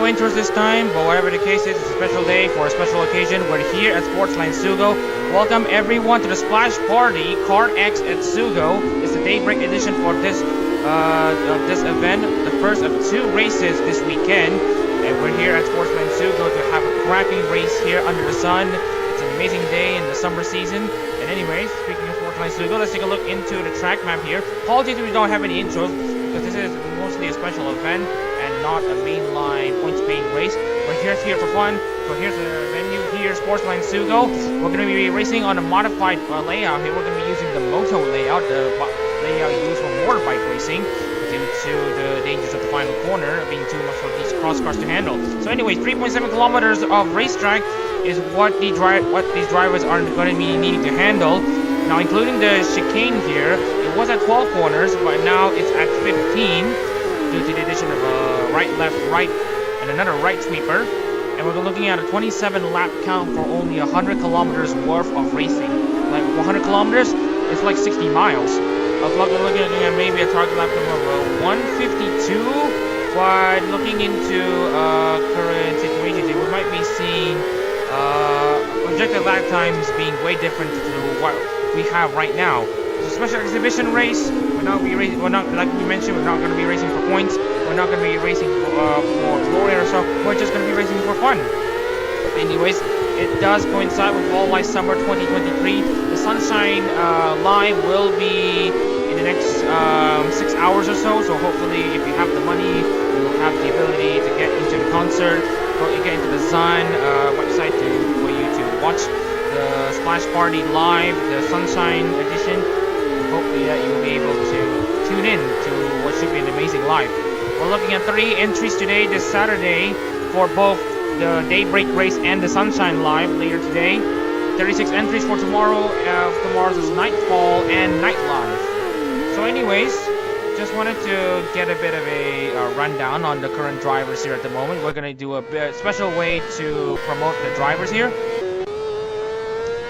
intros this time, but whatever the case is, it's a special day for a special occasion. We're here at Sportsland SUGO. Welcome everyone to the splash party, KartX at SUGO. It's the Daybreak edition for this event, the first of 2 races this weekend. And we're here at Sportsland SUGO to have a cracking race here under the sun. It's an amazing day in the summer season. And anyways, speaking of Sportsland SUGO, let's take a look into the track map here. Apologies if we don't have any intros, because this is mostly a special event and not a mainline points-paying race. We're here for fun. So here's the venue here, Sportsland SUGO. We're going to be racing on a modified layout here. We're going to be using the moto layout, the layout used for motorbike racing, due to the dangers of the final corner being too much for these cross cars to handle. So anyways, 3.7 kilometers of racetrack is what these drivers are going to be needing to handle. Now, including the chicane here, it was at 12 corners, but now it's at 15 due to the addition of a right, left, right, and another right sweeper. And we're looking at a 27 lap count for only 100 kilometers worth of racing. Like 100 kilometers, it's like 60 miles. We're looking at maybe a target lap time of 152, but looking into current situations, we might be seeing projected lap times being way different to what we have right now. It's a special exhibition race. We're not like we mentioned, we're not going to be racing for points. We're not going to be racing for glory or so. We're just going to be racing for fun. Anyways, it does coincide with Hololive Summer 2023. The Sunshine Live will be in the next 6 hours or so. So hopefully, if you have the money, you'll have the ability to get into the concert, get into the Sun website for you to watch the Splash Party Live, the Sunshine Edition. Hopefully that you will be able to tune in to what should be an amazing live. We're looking at 3 entries today, this Saturday, for both the Daybreak race and the Sunshine Live later today. 36 entries for tomorrow. Tomorrow's Nightfall and Night Live. So anyways, just wanted to get a bit of a rundown on the current drivers here at the moment. We're going to do a special way to promote the drivers here.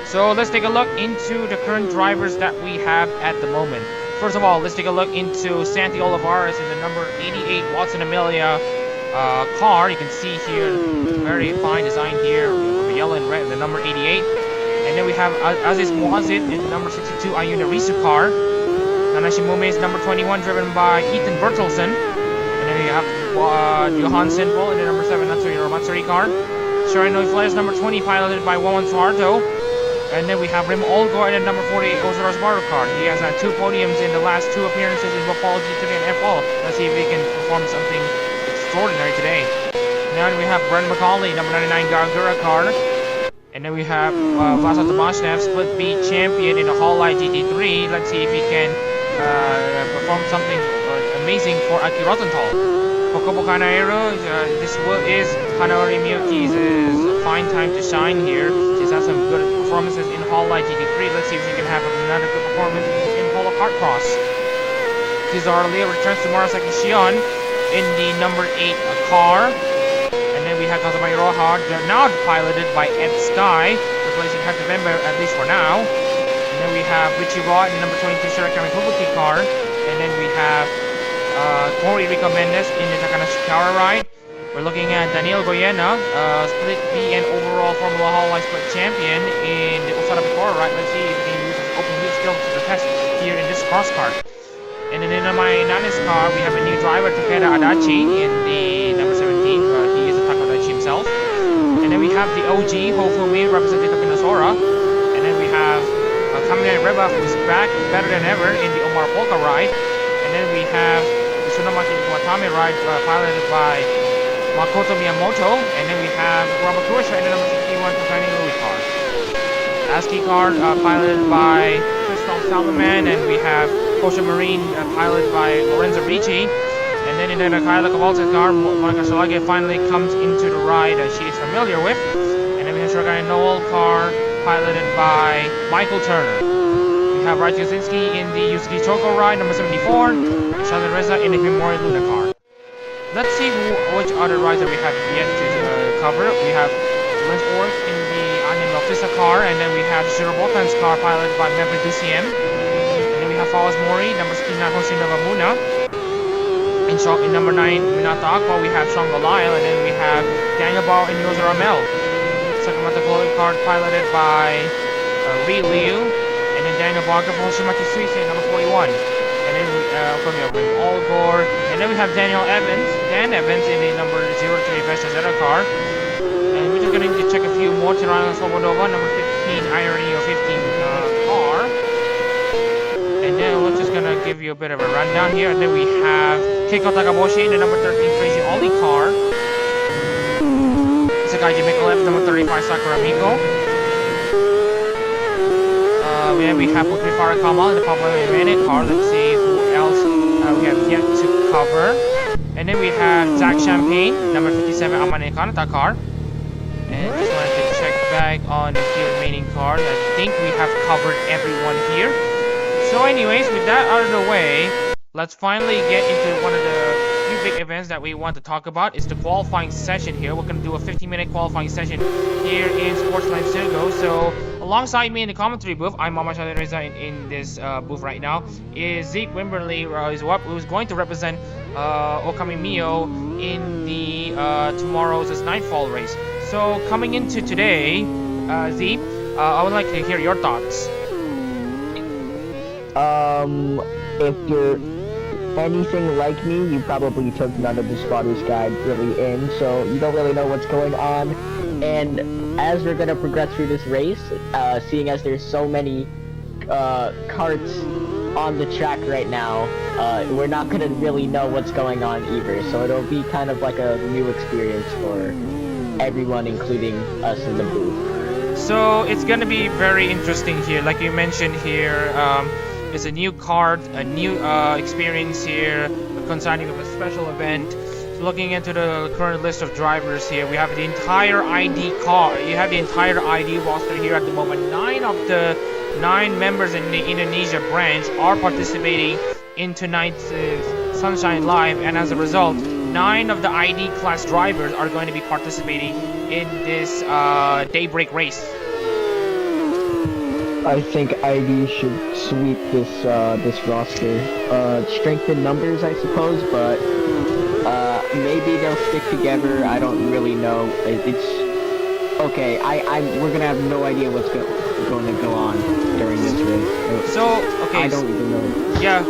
So let's take a look into the current drivers that we have at the moment. First of all, let's take a look into Santi Olivares in the number 88 Watson Amelia car. You can see here, very fine design here, with yellow and red, the number 88. And then we have Aziz Muazzid in the number 62 Ayuna Risu car. Nanashimume is number 21, driven by Ethan Bertelsen. And then you have Johan Sinful in the number 7 Matsuri car. Shiranui Flares number 20, piloted by Wawan Suharto. And then we have Rim Olgor in the number 48 Ozaros Baru car. He has had 2 podiums in the last 2 appearances in Bopal GT and F1. Let's see if he can perform something extraordinary today. Now we have Brent McCauley, number 99 Gargura car. And then we have Vasa Tomashnev, split B champion in the Hololive GT3. Let's see if he can perform something amazing for Aki Rosenthal. Kokobo Kanaero, this is Hanori Miyuki's fine time to shine here. She's had some good performances in Hololive GT3. Let's see if she can have another good performance in Holo Kart Cross. Cesar Leo returns to Murasaki Shion in the number 8 car. And then we have Kazumai Roha, now piloted by Ed Sky, replacing Hector Bember, at least for now. And then we have Richie Raw in the number 22 Shirakami Fubuki car. And then we have Corey Rico Mendes in the Takana Shikara ride. We're looking at Daniel Goyena, split B and overall Formula Hololive split champion in the Osada Picora ride. Let's see if he can use his open wheel skills to the test here in this cross kart. And then in my Nanis car, we have a new driver, Takeda Adachi, in the number 17. He is a Takadachi himself. And then we have the OG, Hofumi, representing Pinasaura. And then we have Kaminari Reba, who's back better than ever in the Omar Polka ride. And then we have the Tsunamaki Watame ride, piloted by Makoto Miyamoto. And then we have Robert Kurisha in the number 61 Tokani Louis car. ASCII car, piloted by Crystal Salomon. And we have Kosha Marine, piloted by Lorenzo Ricci. And then in the Kyla Kavalta car, Monica Shalage finally comes into the ride she is familiar with. And then we have Shirogane Noel car, piloted by Michael Turner. We have Rai Kaczynski in the Yusuke Choko ride, number 74. And Shazan Reza in the Himori Luna car. Let's see which other rides that we have yet to cover. We have Lance Orth in the Anya Melfisa car. And then we have Shiro Botan's car, piloted by Memphis Duciem. And then we have Fawaz Mori, number 69 Hoshino Gamuna. In in number 9, Minato Aqua, we have Shongo Lyle, and then we have Daniel Bao and Yozo Ramel. Sakamoto Chloe card piloted by Lee Liu, and then Daniel Barker from Hoshimaki Suisei, number 41. And then from All Gore, and then we have Dan Evans in the number 03 Vestas Zeta car. And we're just going to check a few more. Tirano Svobodova, number 15 Irony or 15 car. And then we're just gonna give you a bit of a rundown here. And then we have Keiko Takaboshi in the number 13 Crazy Ollie car. Sakaiji Mikolev, number 35 Sakura Miko. Then we have Putri Farakama in the Papa Minute car. Let's see who else we have yet to cover. And then we have Zach Champagne, number 57 Amane Kanata car. And just wanted to check back on the few remaining cars. I think we have covered everyone here. So anyways, with that out of the way, let's finally get into one of the few big events that we want to talk about. It's the qualifying session here. We're going to do a 15-minute qualifying session here in Sportsland SUGO. So alongside me in the commentary booth, I'm Mama Reza in this booth right now, is Zeke Wimberly, who's going to represent Okami Mio in the tomorrow's Nightfall race. So coming into today, Zeke, I would like to hear your thoughts. If you're anything like me, you probably took none of the spotter's guide really in, so you don't really know what's going on. And as we're gonna progress through this race, seeing as there's so many carts on the track right now, we're not gonna really know what's going on either. So it'll be kind of like a new experience for everyone, including us in the booth. So it's gonna be very interesting here, like you mentioned here. It's a new card, a new experience here, concerning of a special event. So looking into the current list of drivers here, we have the entire ID car. You have the entire ID roster here at the moment. 9 of the 9 members in the Indonesia branch are participating in tonight's Sunshine Live, and as a result, 9 of the ID class drivers are going to be participating in this Daybreak race. I think ID should sweep this roster. Strength in numbers, I suppose, but maybe they'll stick together. I don't really know. It's okay. We're gonna have no idea what's going to go on during this race. So okay, I don't even know. Yeah,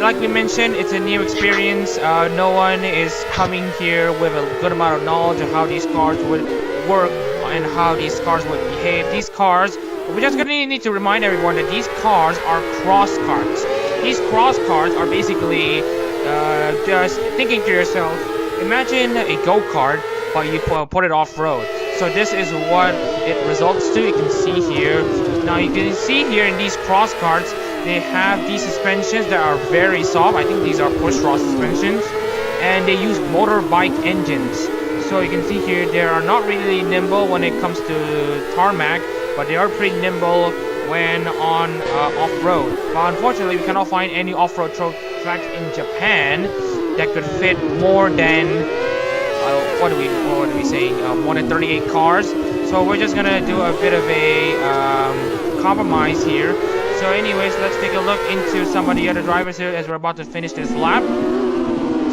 like we mentioned, it's a new experience. No one is coming here with a good amount of knowledge of how these cars would work and how these cars would behave. These cars. We're just going to need to remind everyone that these cars are crosscarts. These crosscarts are basically just thinking to yourself, imagine a go-kart, but you put it off-road. So this is what it results to. You can see here. Now you can see here in these crosscarts, they have these suspensions that are very soft. I think these are push-rod suspensions. And they use motorbike engines. So you can see here, they are not really nimble when it comes to tarmac, but they are pretty nimble when on off-road. But unfortunately, we cannot find any off-road tracks in Japan that could fit more than what are we saying? More than 38 cars. So we're just gonna do a bit of a compromise here. So anyways, let's take a look into some of the other drivers here as we're about to finish this lap.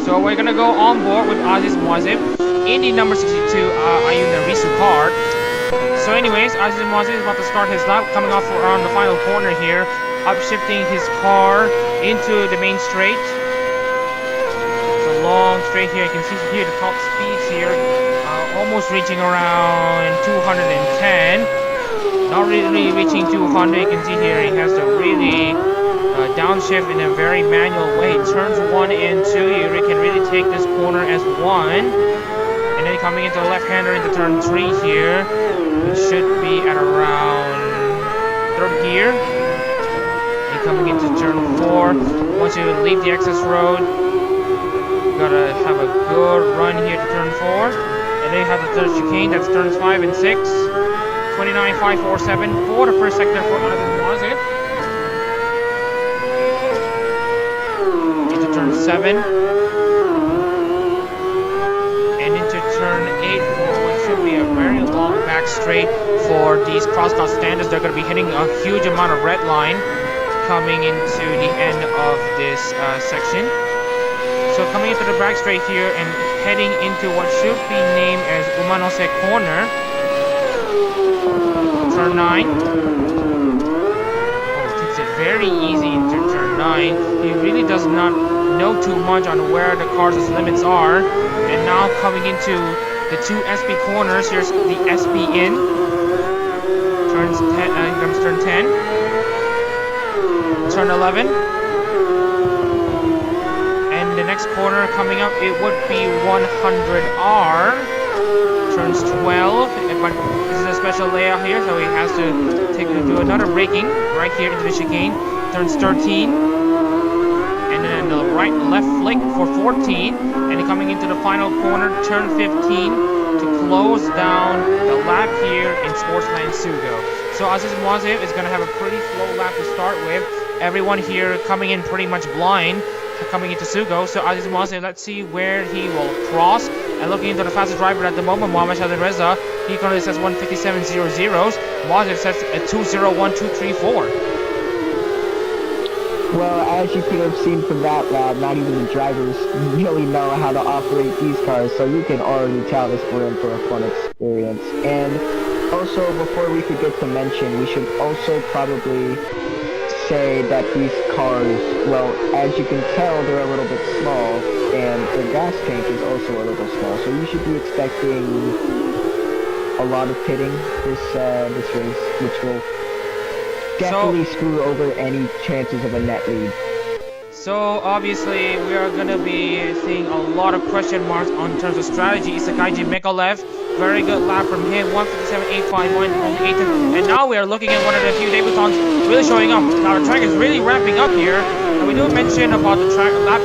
So we're gonna go on board with Aziz Muazib in the number 62 Ayuna Risu car. So anyways, Aziz Muazib is about to start his lap, coming off around the final corner here, upshifting his car into the main straight. It's a long straight here. You can see here the top speeds here, almost reaching around 210. Not really reaching 200. You can see here he has to really downshift in a very manual way. Turns 1 and 2, you can really take this corner as one. And then coming into the left-hander into turn 3 here. It should be at around 3rd gear. And coming into turn 4, once you leave the access road, you gotta have a good run here to turn 4. And then you have the third chicane, that's turns 5 and 6. 29, 5, 4, 7 for the first sector for Aziz Muazib. Into turn 7. And into turn 8 for what should be a very long back straight for these cross-cut standards. They're going to be hitting a huge amount of red line coming into the end of this section. So So coming into the back straight here and heading into what should be named as Umanose corner. Turn 9. Oh, takes it very easy into turn 9. He really does not know too much on where the car's limits are. And now coming into the two SP corners, here's the SP in. Turns 10, comes turn 10. Turn 11. And the next corner coming up, it would be 100R. Turns 12. But this is a special layout here, so he has to do another braking right here into the chicane. Turns 13. And then the right left flick for 14. And then coming into the final corner, turn 15 to close down the lap here in Sportsland SUGO. So Aziz Moazev is going to have a pretty slow lap to start with. Everyone here coming in pretty much blind coming into SUGO. So Aziz Moazev, let's see where he will cross. And looking into the fastest driver at the moment, Mohamed Shahid Reza, he currently says 157.00. Moazev says a 201.234. Well, as you could have seen from that lap, not even the drivers really know how to operate these cars, so you can already tell this we're in for a fun experience. And also, before we forget to mention, we should also probably say that these cars, well, as you can tell, they're a little bit small, and the gas tank is also a little small, so you should be expecting a lot of pitting this race, which will definitely screw over any chances of a net lead. So obviously we are going to be seeing a lot of question marks on terms of strategy. Isakaiji Mikolev, very good lap from him, 157.851 on the 18th. And now we are looking at one of the few debutants really showing up. Now the track is really ramping up here. And we do mention about the track lap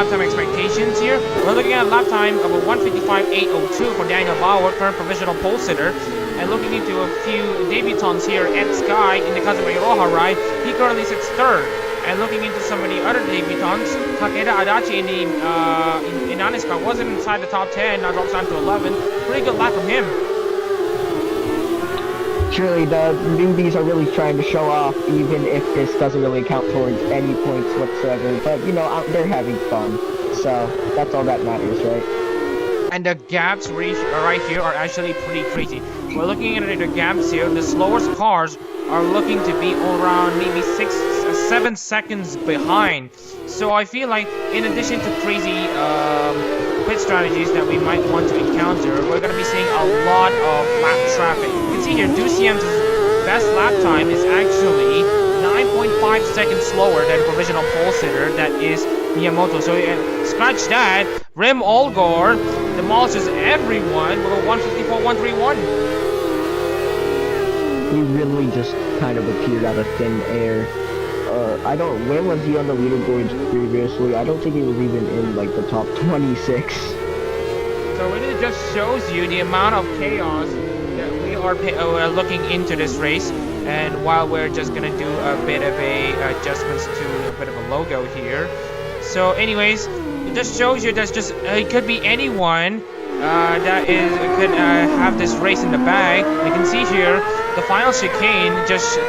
time expectations here. We're looking at a lap time of a 155.802 for Daniel Bauer, current provisional pole sitter. And looking into a few debutants here at Sky in the Kazuma Iroha ride, he currently sits third. And looking into some of the other debutants, Takeda Adachi in Aniska wasn't inside the top 10, now drops down to 11. Pretty good lap from him. Surely the newbies are really trying to show off, even if this doesn't really count towards any points whatsoever. But, you know, they're having fun. So, that's all that matters, right? And the gaps right here are actually pretty crazy. We're looking at the gaps here. The slowest cars are looking to be around maybe 7 seconds behind. So I feel like in addition to crazy pit strategies that we might want to encounter, we're going to be seeing a lot of lap traffic. You can see here, Duciem's best lap time is actually 9.5 seconds slower than provisional pole sitter, that is Miyamoto. So scratch that. Rim Olgor demolishes everyone with a 154.131. He really just kind of appeared out of thin air. Where was he on the leaderboards previously? I don't think he was even in, like, the top 26. So it just shows you the amount of chaos that we are looking into this race. And while we're just gonna do a bit of adjustments to a bit of a logo here. So anyways, it just shows you that just it could be anyone that could have this race in the bag. You can see here the final chicane just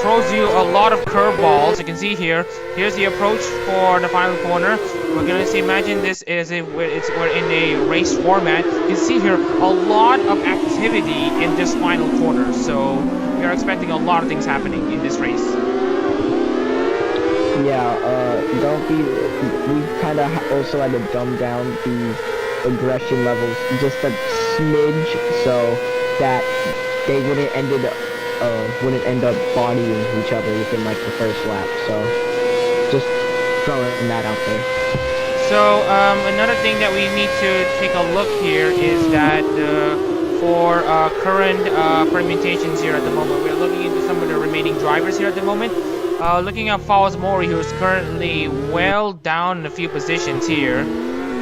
throws you a lot of curveballs. You can see here. Here's the approach for the final corner. We're gonna see. Imagine this is we're in a race format. You can see here a lot of activity in this final corner. So we are expecting a lot of things happening in this race. Yeah, we kind of also had to dumb down the aggression levels just a smidge so that they wouldn't end up bodying each other within like the first lap. So just throwing that out there. So another thing that we need to take a look here is that for current permutations here at the moment, we're looking into some of the remaining drivers here at the moment. Looking at Fawaz Mori, who is currently well down in a few positions here.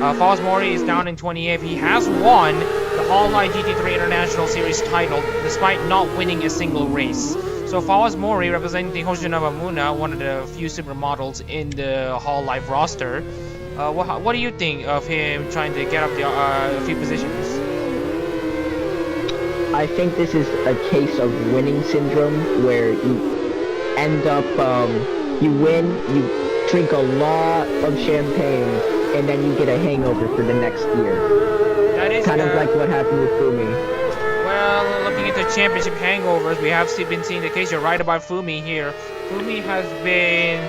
Fawaz Mori is down in 28th. He has won the Hololive GT3 International Series title despite not winning a single race. So Fawaz Mori, representing Hoshino Muna, one of the few supermodels in the Hololive roster. What do you think of him trying to get up a few positions? I think this is a case of winning syndrome, where you end up, you win, you drink a lot of champagne, and then you get a hangover for the next year. That is kind of like what happened with Fumi. Well, looking into championship hangovers, we have been seeing the case. You're right about Fumi here. Fumi has been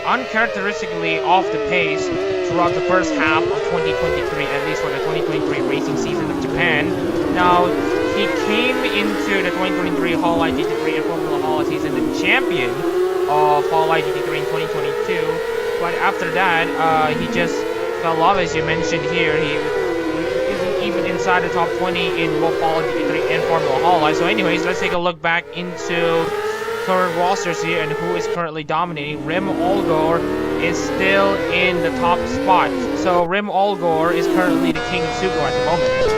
uncharacteristically off the pace throughout the first half of 2023, at least for the 2023 racing season of Japan. Now, he came into the 2023 Hololive GT3 and Formula Hololive season the champion of Hololive GT3 in 2022, but after that, he just fell off, as you mentioned here. He isn't even inside the top 20 in both Hololive GT3 and Formula Hololive. So anyways, let's take a look back into current rosters here and who is currently dominating. Rim Olgor is still in the top spot. So Rim Olgor is currently the king of Sugo at the moment.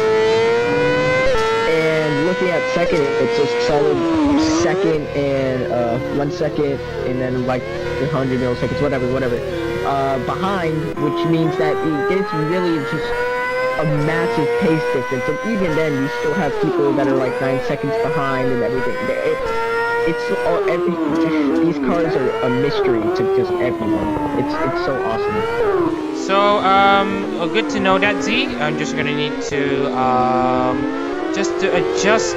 And looking at second, it's a solid second and 1 second, and then like 100 milliseconds, whatever, behind, which means that it's really just a massive pace difference. And even then, you still have people that are like 9 seconds behind and everything. These cars are a mystery to just everyone. It's so awesome. So good to know that, Z. I'm just gonna need to adjust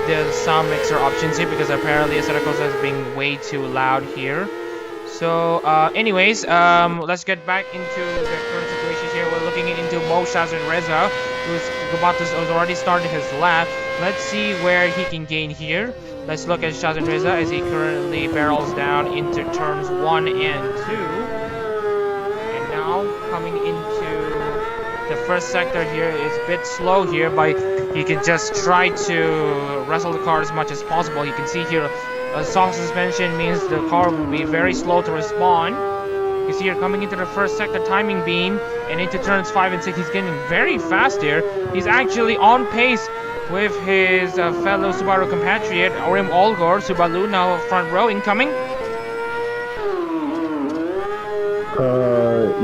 the sound mixer options here, because apparently Asadakos has been way too loud here. So anyways, let's get back into the current situation here. We're looking into Mo Shazin Reza, who's already started his lap. Let's see where he can gain here. Let's look at Shazin Reza as he currently barrels down into turns 1 and 2. And now coming into the first sector here is a bit slow here, but he can just try to wrestle the car as much as possible. You can see here a soft suspension means the car will be very slow to respond. You see here coming into the first sector timing beam and into turns 5 and 6, he's getting very fast here. He's actually on pace with his fellow Subaru compatriot Rim Olgor. Subaru now front row incoming.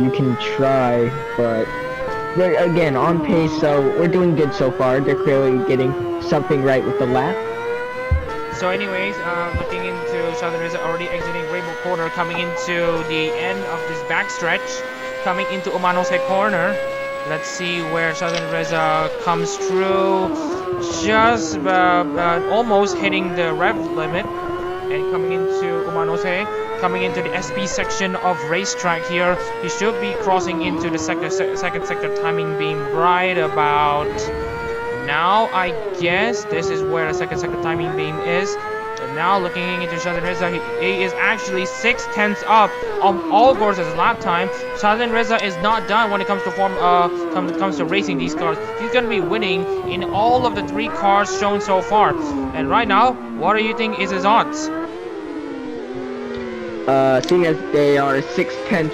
You can try, but they're again on pace, so we're doing good so far. They're clearly getting something right with the lap. So anyways, looking into Shazin Reza already exiting Rainbow Corner, coming into the end of this backstretch, coming into Umanose Corner. Let's see where Shazin Reza comes through, just almost hitting the rev limit, and coming into Umanose, coming into the SP section of racetrack here. He should be crossing into the second sector timing beam right about now. I guess this is where the second sector timing beam is. And now looking into Shazin Reza, he is actually 6/10 up on Olgor's lap time. Shazin Reza is not done when it comes to comes to racing these cars. He's going to be winning in all of the 3 cars shown so far. And right now, what do you think is his odds? Seeing as they are 6/10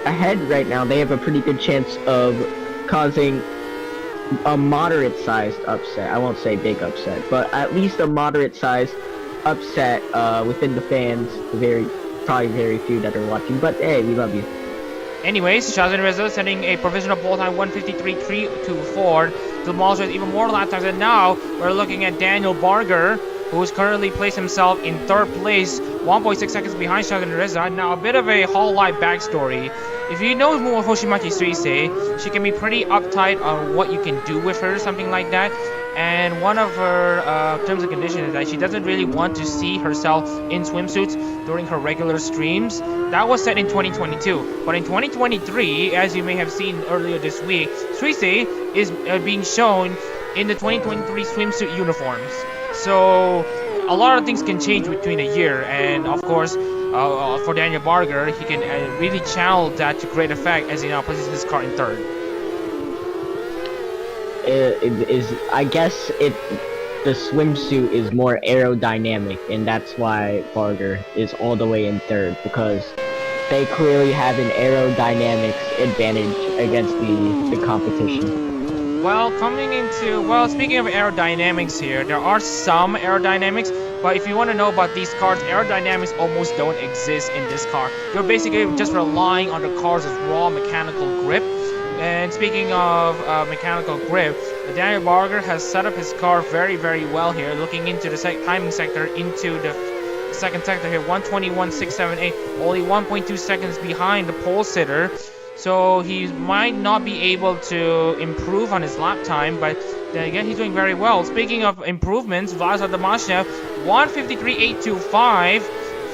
ahead right now, they have a pretty good chance of causing a moderate-sized upset. I won't say big upset, but at least a moderate-sized upset within the fans. Probably very few that are watching, but hey, we love you. Anyways, Shazin Reza setting a provisional pole time 1:53.324 to demonstrate even more lap times. And now we're looking at Daniel Barger, who's currently placed himself in 3rd place, 1.6 seconds behind Shazin Reza. Now a bit of a Hololive backstory. If you know Hoshimachi Suisei, she can be pretty uptight on what you can do with her, something like that. And one of her terms and conditions is that she doesn't really want to see herself in swimsuits during her regular streams. That was set in 2022. But in 2023, as you may have seen earlier this week, Suisei is being shown in the 2023 swimsuit uniforms. So a lot of things can change between a year, and of course, for Daniel Barger, he can really channel that to great effect as he now places his car in 3rd. I guess the swimsuit is more aerodynamic, and that's why Barger is all the way in 3rd, because they clearly have an aerodynamics advantage against the competition. Well, speaking of aerodynamics here, there are some aerodynamics, but if you want to know about these cars, aerodynamics almost don't exist in this car. You're basically just relying on the car's raw mechanical grip. And speaking of mechanical grip, Daniel Barger has set up his car very, very well here, looking into the timing sector into the second sector here, 1:21.678, only 1.2 seconds behind the pole sitter. So he might not be able to improve on his lap time, but then again, he's doing very well. Speaking of improvements, Vlad Damashev, 1:53.825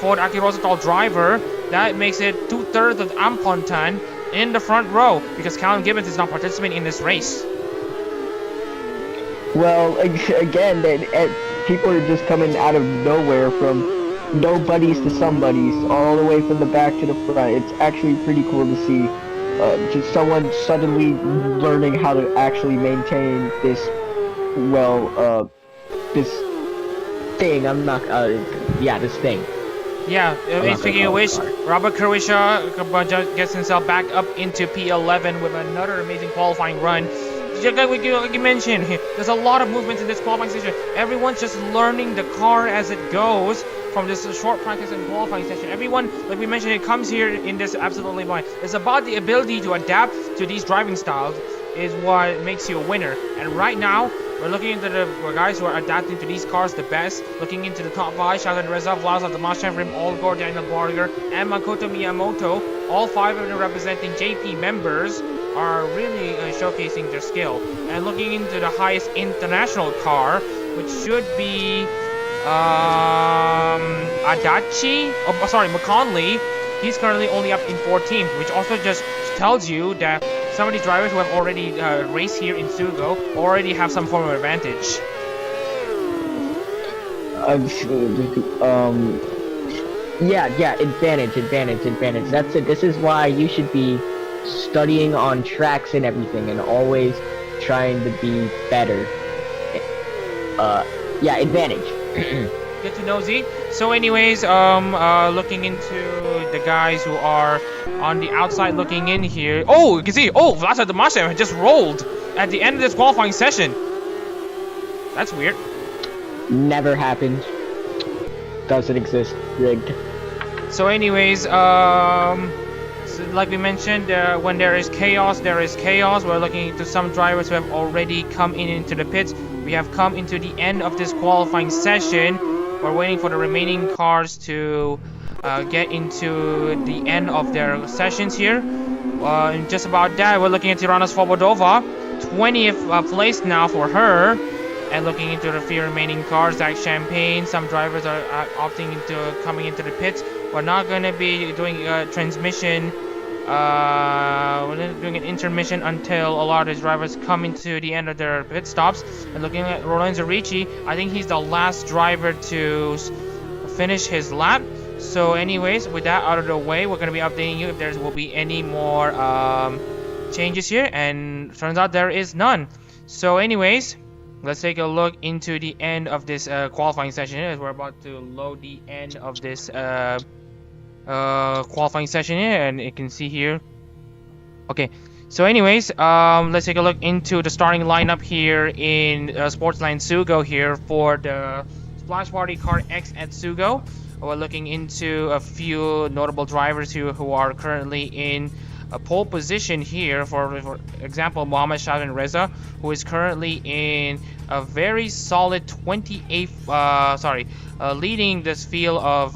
for the Aki Rosenthal driver. That makes it 2/3 of Ampontan in the front row because Callum Gibbons is not participating in this race. Well, again, people are just coming out of nowhere from nobodies to somebodies, all the way from the back to the front. It's actually pretty cool to see just someone suddenly learning how to actually maintain this, this thing. This thing. Yeah, speaking of which, Robert Croatia gets himself back up into P11 with another amazing qualifying run. Like you mentioned, there's a lot of movements in this qualifying session. Everyone's just learning the car as it goes from this short practice and qualifying session. Everyone, like we mentioned, it comes here in this absolutely blind. It's about the ability to adapt to these driving styles is what makes you a winner. And right now, we're looking into the guys who are adapting to these cars the best. Looking into the top 5, Shazad Reza, Vlad Damashev, Rim Olgor, Daniel Barger, and Makoto Miyamoto. All 5 of them representing JP members are really showcasing their skill. And looking into the highest international car, which should be McConley. He's currently only up in 14th, which also just tells you that some of these drivers who have already raced here in SUGO already have some form of advantage. Advantage. That's it. This is why you should be studying on tracks and everything and always trying to be better. Advantage. Good to know, Z. So anyways, looking into the guys who are on the outside looking in here. Oh, you can see, Vlad Damashev just rolled at the end of this qualifying session. That's weird. Never happened. Doesn't exist. Rigged. So anyways, so like we mentioned, when there is chaos, there is chaos. We're looking into some drivers who have already come into the pits. We have come into the end of this qualifying session. We're waiting for the remaining cars to get into the end of their sessions here. And just about that, we're looking at Tirana Svobodova, 20th place now for her. And looking into the few remaining cars, Zach Champagne, some drivers are opting into coming into the pits. We're not going to be doing a transmission. We're not doing an intermission until a lot of these drivers come into the end of their pit stops. And looking at Lorenzo Ricci, I think he's the last driver to finish his lap. So anyways, with that out of the way, we're going to be updating you if there will be any more changes here. And turns out there is none. So anyways, let's take a look into the end of this qualifying session here as we're about to load the end of this qualifying session here, and you can see here. Okay, so anyways, let's take a look into the starting lineup here in Sportsland SUGO here for the Splash Party KartX at SUGO. We're looking into a few notable drivers here who are currently in a pole position here. For example, Mohammad Shahid Reza, who is currently in a very solid 28th, leading this field of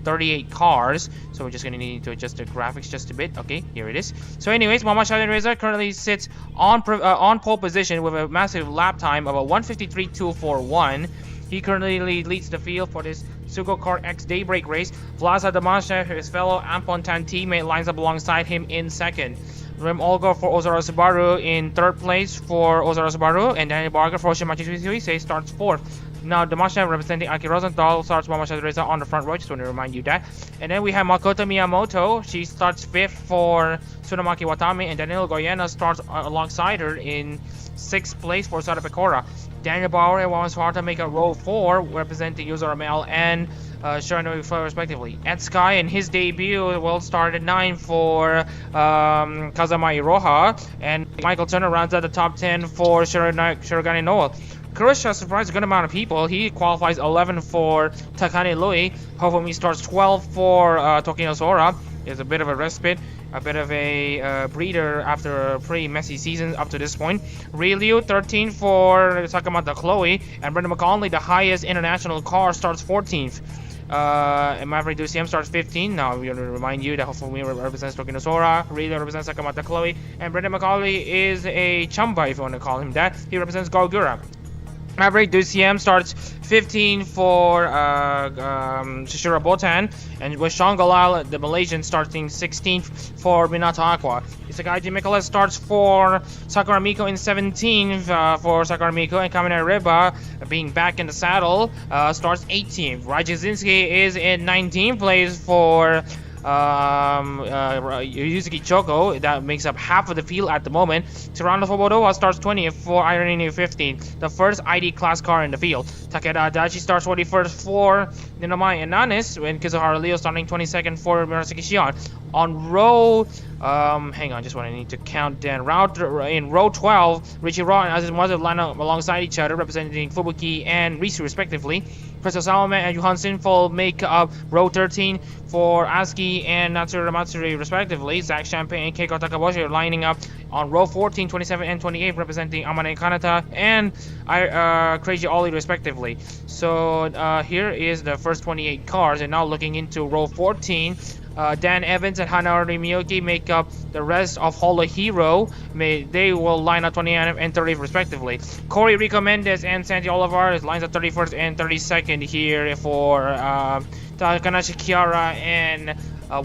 38 cars. So we're just going to need to adjust the graphics just a bit. Okay, here it is. So anyways, Mohammad Shahid Reza currently sits on pole position with a massive lap time of a 1:53.241. He currently leads the field for this SUGO KartX Daybreak race. Vlad Damashev, his fellow Ampontan teammate, lines up alongside him in second. Rem Olgo for Ozora Subaru in third place for Ozora Subaru, and Daniel Barger for Shimachi Suisui starts fourth. Now Damashev representing Aki Rosenthal starts Mohammad Reza on the front row, just want to remind you that. And then we have Makoto Miyamoto, she starts fifth for Tsunamaki Watami, and Daniel Goyena starts alongside her in sixth place for Sada Pecora. Daniel Bauer and Juan Suarta make a row 4, representing Yuzo Ramel and Shirano respectively. Ed Sky in his debut will start at 9 for Kazama Iroha, and Michael Turner rounds out the top 10 for Shirogane Noah. Croatia surprised a good amount of people. He qualifies 11 for Takane Lui. Hovumi starts 12 for Tokino Sora. It's a bit of a respite, a bit of a breather after a pretty messy season up to this point. Ryu 13 for Sakamata Chloe, and Brendan McConley, the highest international car, starts 14th. And Maverick DCM starts 15. Now we want to remind you that Fumi represents Tokinosora, Rita represents Sakamata Chloe, and Brendan Macaulay is a Chamba, if you want to call him that. He represents Golgura. Maverick DCM starts 15 for Shishira Botan, and with Sean Galal, the Malaysian, starting 16th for Minato Aqua. Isagaiji Mikolas starts for Sakura Miko in 17th for Sakura Miko, and Kaminari Riba, being back in the saddle, starts 18th. Rajizinski is in 19th place for Yuzuki Choco. That makes up half of the field at the moment. Tirano Fobodowa starts 20th for Irene 15th, the first ID class car in the field. Takeda Adachi starts 41st for Ninomai and Nanis, and Kizuhara Leo starting 22nd for Murasaki Shion. On row, hang on, just want to need to count down. In row 12, Richie Raw and Azimuazu line up alongside each other, representing Fubuki and Risu respectively. Presto Salome and Johan Sinful make up row 13 for Asuki and Natsuru Matsuri respectively. Zach Champagne and Keiko Takaboshi are lining up on row 14, 27, and 28, representing Amane Kanata and Crazy Ollie respectively. So here is the first 28 cars, and now looking into row 14. Dan Evans and Hanari Miyoki make up the rest of Holo Hero. They will line up 29th and 30th respectively. Corey Rico Mendez and Santi Olivares lines up 31st and 32nd here for Takanashi Kiara and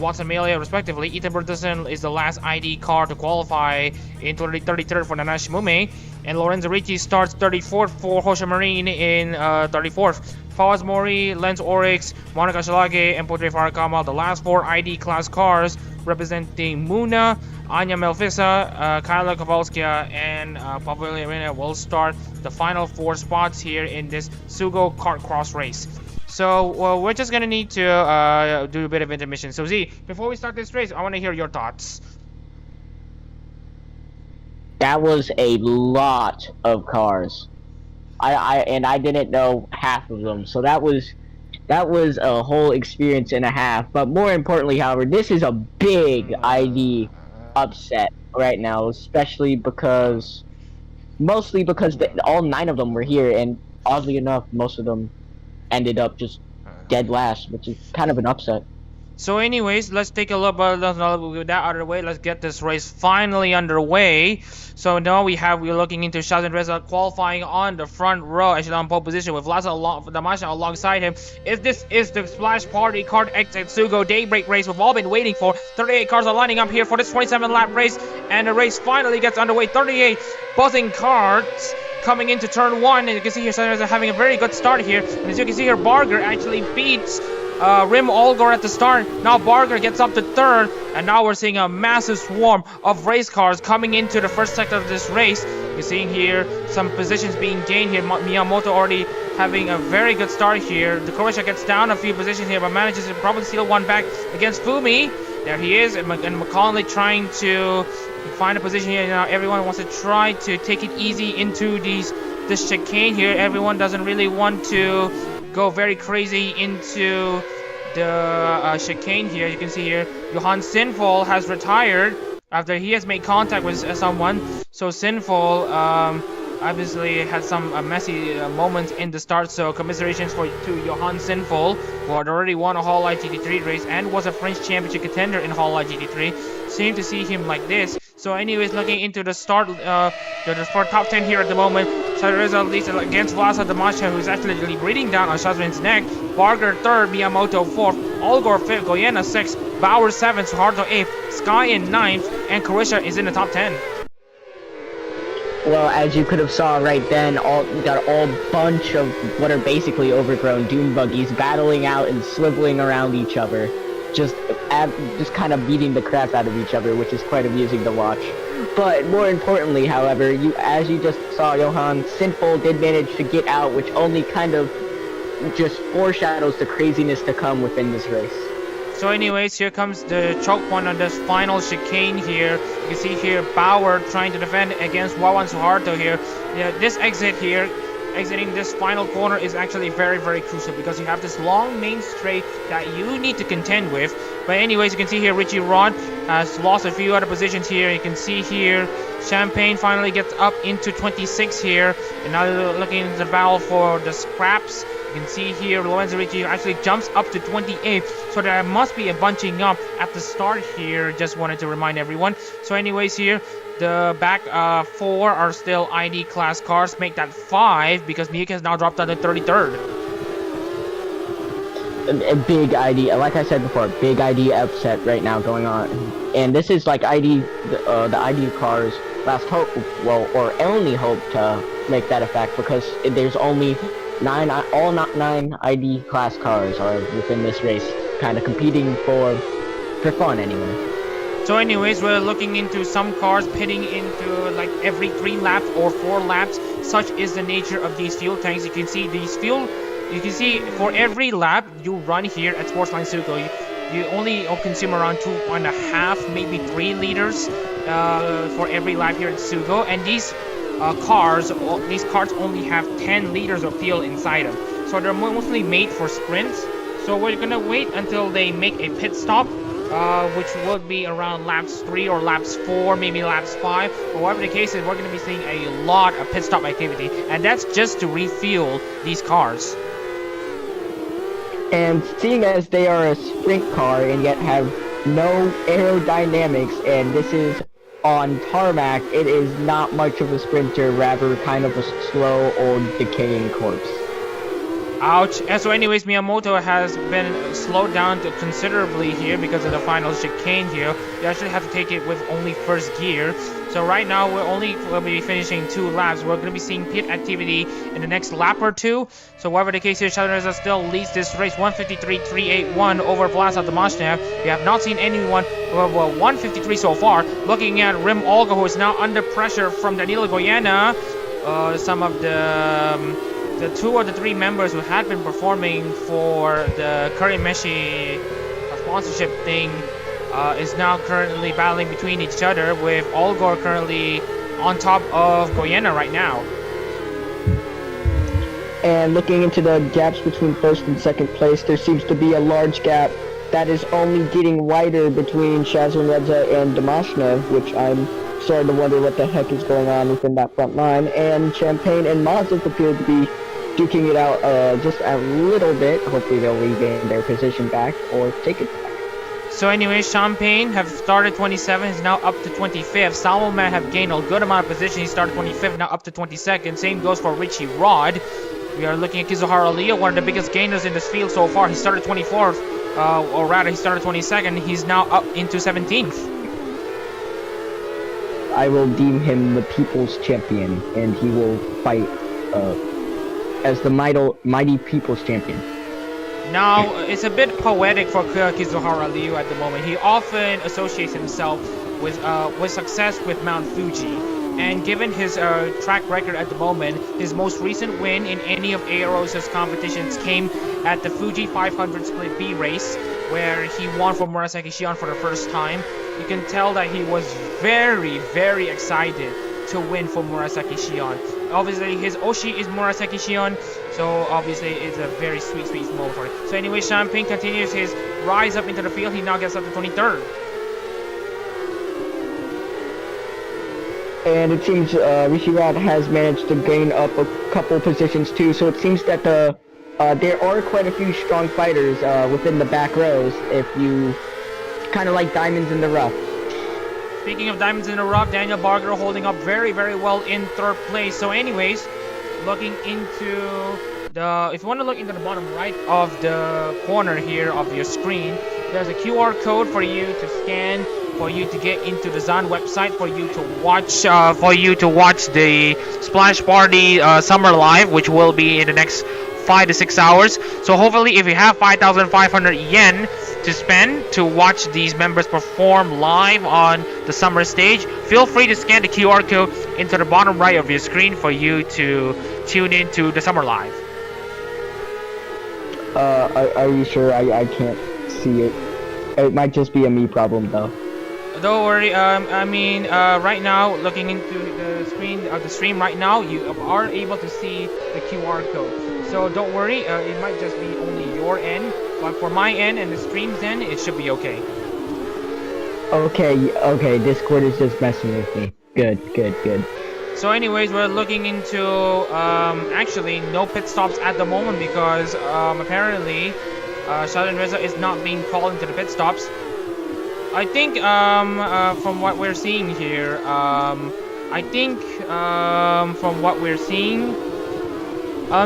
Watson Melia respectively. Ethan Bertelsen is the last ID car to qualify in 33rd for Nanashi Mume. And Lorenzo Ricci starts 34th for Hosha Marine in 34th. Fawaz Mori, Lens Oryx, Monica Shalage, and Podre Farakama, the last 4 ID class cars representing Muna, Anya Melfisa, Kyla Kowalskia, and Pavili Arena will start the final 4 spots here in this Sugo kart cross race. So we're just gonna need to do a bit of intermission. So Z, before we start this race, I want to hear your thoughts. That was a lot of cars. I didn't know half of them, so that was a whole experience and a half. But more importantly, however, this is a big ID upset right now, especially mostly because all 9 of them were here, and oddly enough, most of them ended up just dead last, which is kind of an upset. So anyways, let's take a look, but with that out of the way, let's get this race finally underway. So now we're looking into Shazin Reza qualifying on the front row, actually on pole position with Laza Damasha alongside him. If this is the Splash Party KartX at SUGO Daybreak race we've all been waiting for. 38 cars are lining up here for this 27-lap race, and the race finally gets underway. 38 buzzing carts coming into turn 1, and you can see here Shazin Reza having a very good start here. And as you can see here, Barger actually beats Rim Olgor at the start. Now Barger gets up to 3rd, and now we're seeing a massive swarm of race cars coming into the first sector of this race. You're seeing here some positions being gained here. Miyamoto already having a very good start here. The Croatia gets down a few positions here, but manages to probably steal one back against Fumi. There he is, and McConnelly trying to find a position here. Now everyone wants to try to take it easy into this chicane here. Everyone doesn't really want to go very crazy into the chicane here. You can see here Johan Sinful has retired after he has made contact with someone. So Sinful obviously had some messy moments in the start, so commiserations to Johan Sinful, who had already won a Hololive GT3 race and was a French championship contender in Hololive GT3. Seem to see him like this. So anyways, looking into the start, for top 10 here at the moment, Shazin leads against Vlasa Damasha, who's actually breathing down on Shazin's neck. Barger 3rd, Miyamoto 4th, Olgor 5th, Goyena 6th, Bauer 7th, Suharto 8th, Sky in 9th, and Croatia is in the top 10. Well, as you could have saw right then, we got all bunch of what are basically overgrown dune buggies battling out and swiveling around each other. Just kind of beating the crap out of each other, which is quite amusing to watch. But more importantly, however, as you just saw, Johan Sinful did manage to get out, which only kind of just foreshadows the craziness to come within this race. So anyways, here comes the choke point on this final chicane here. You can see here Bauer trying to defend against Wawan Suharto here. Yeah, this exit here, exiting this final corner, is actually very, very crucial because you have this long main straight that you need to contend with. But anyways, you can see here Richie Rod has lost a few other positions here. You can see here Champagne finally gets up into 26 here, and now they're looking into the battle for the scraps You can see here Lorenzo Ricci actually jumps up to 28th, so there must be a bunching up at the start here. Just wanted to remind everyone. So anyways here, the back 4 are still ID class cars, make that 5 because Miyuki has now dropped down to 33rd. A big ID, like I said before, big ID upset right now going on. And this is like ID, the ID cars last hope, well, or only hope to make that a fact because there's only 9 ID class cars are within this race, kind of competing for fun anyway. So anyways, we're looking into some cars pitting into like every 3 laps or 4 laps. Such is the nature of these fuel tanks. You can see these you can see for every lap you run here at Sportsland SUGO, you only consume around 2.5, maybe 3 liters for every lap here at SUGO. And these carts only have 10 liters of fuel inside them. So they're mostly made for sprints. So we're gonna wait until they make a pit stop, which would be around laps 3 or laps 4, maybe laps 5. But whatever the case is, we're gonna be seeing a lot of pit stop activity. And that's just to refuel these cars. And seeing as they are a sprint car and yet have no aerodynamics, and this is on tarmac, it is not much of a sprinter, rather kind of a slow or decaying corpse. Ouch. And so anyways, Miyamoto has been slowed down considerably here because of the final chicane here. You actually have to take it with only first gear. So right now we'll be finishing 2 laps. We're going to be seeing pit activity in the next lap or 2. So whatever the case here, Shadowreza still leads this race 153.381 over Vlasa Domashnev. We have not seen anyone, well 153 so far. Looking at Rim Olga, who is now under pressure from Danilo Goyena. Some of the 2 or the 3 members who had been performing for the Kurimeshi sponsorship thing is now currently battling between each other, with Olgor currently on top of Goyena right now. And looking into the gaps between first and second place, there seems to be a large gap that is only getting wider between Shazarnedza and Domashnev, which I'm starting to wonder what the heck is going on within that front line. And Champagne and Mazda appear to be duking it out just a little bit. Hopefully they'll regain their position back or take it back. So anyway, Champagne have started 27, is now up to 25th. Salmoman have gained a good amount of position. He started 25th, now up to 22nd. Same goes for Richie Rod. We are looking at Kizuhara Leo, one of the biggest gainers in this field so far. He started 24th, or rather he started 22nd. He's now up into 17th. I will deem him the people's champion, and he will fight as the mighty people's champion. Now, it's a bit poetic for Kizuhara Liu at the moment. He often associates himself with success with Mount Fuji. And given his track record at the moment, his most recent win in any of Aeros' competitions came at the Fuji 500 Split B race, where he won for Murasaki Shion for the first time. You can tell that he was very, very excited to win for Murasaki Shion. Obviously, his Oshi is Murasaki Shion, so obviously it's a very sweet moment for him. So anyway, Champagne continues his rise up into the field. He now gets up to 23rd. And it seems Rishirad has managed to gain up a couple positions too, so it seems that there are quite a few strong fighters within the back rows, if you kind of like diamonds in the rough. Speaking of diamonds in the rough, Daniel Barger holding up very, very well in 3rd place. So anyways, looking into if you want to look into the bottom right of the corner here of your screen, there's a QR code for you to scan, for you to get into the Zan website, for you to watch the Splash Party Summer Live, which will be in the next 5 to 6 hours. So hopefully, if you have 5,500 yen to spend to watch these members perform live on the summer stage, feel free to scan the QR code into the bottom right of your screen for you to tune into the summer live. Are you sure? I can't see it. It might just be a me problem though. Don't worry. Right now, looking into the screen of the stream right now, you are able to see the QR code. So don't worry. It might just be only your end, but for my end and the stream's end, it should be okay. Okay. Discord is just messing with me. Good. So anyways, we're looking into actually no pit stops at the moment because apparently Sheldon Reza is not being called into the pit stops. I think from what we're seeing here,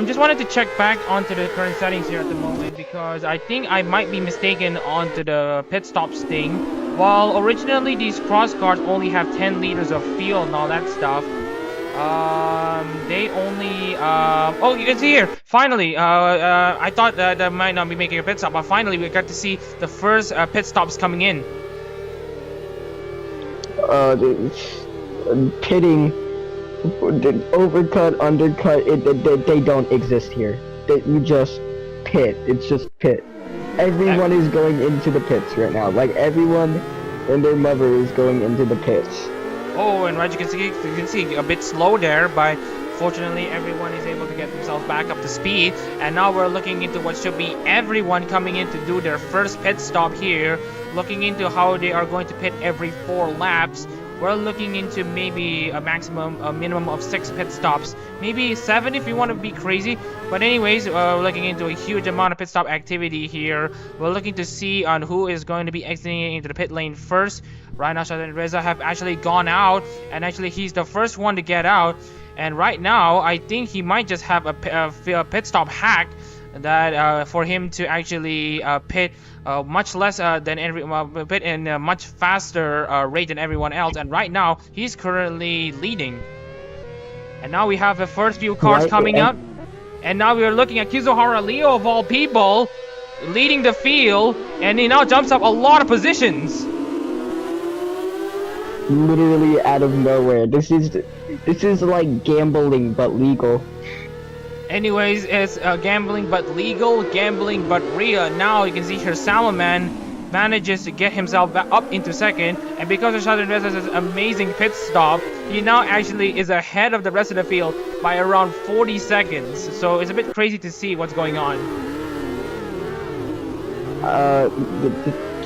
just wanted to check back onto the current settings here at the moment because I think I might be mistaken onto the pit stops thing. While originally these cross carts only have 10 liters of fuel and all that stuff, they only oh, you can see here finally I thought that I might not be making a pit stop, but finally we got to see the first pit stops coming in. Pitting, overcut, undercut, they don't exist here. You just pit. It's just pit. Everyone is going into the pits right now. Like everyone and their mother is going into the pits. Oh, and right, you can see a bit slow there, but fortunately everyone is able to get themselves back up to speed. And now we're looking into what should be everyone coming in to do their first pit stop here, looking into how they are going to pit every 4 laps. We're looking into maybe a minimum of 6 pit stops, maybe 7 if you want to be crazy. But anyways, we're looking into a huge amount of pit stop activity here. We're looking to see on who is going to be exiting into the pit lane first. Right now, Sheldon Reza have actually gone out, and actually he's the first one to get out. And right now, I think he might just have a pit stop hack that for him to actually pit much less than pit in a much faster rate than everyone else. And right now, he's currently leading. And now we have the first few cars coming up. And now we are looking at Kizuhara Leo of all people leading the field, and he now jumps up a lot of positions. Literally out of nowhere. This is like gambling but legal. Anyways, it's gambling but legal, gambling but real. Now you can see here Salaman manages to get himself back up into second, and because of Sheldon Reza's amazing pit stop, he now actually is ahead of the rest of the field by around 40 seconds. So it's a bit crazy to see what's going on.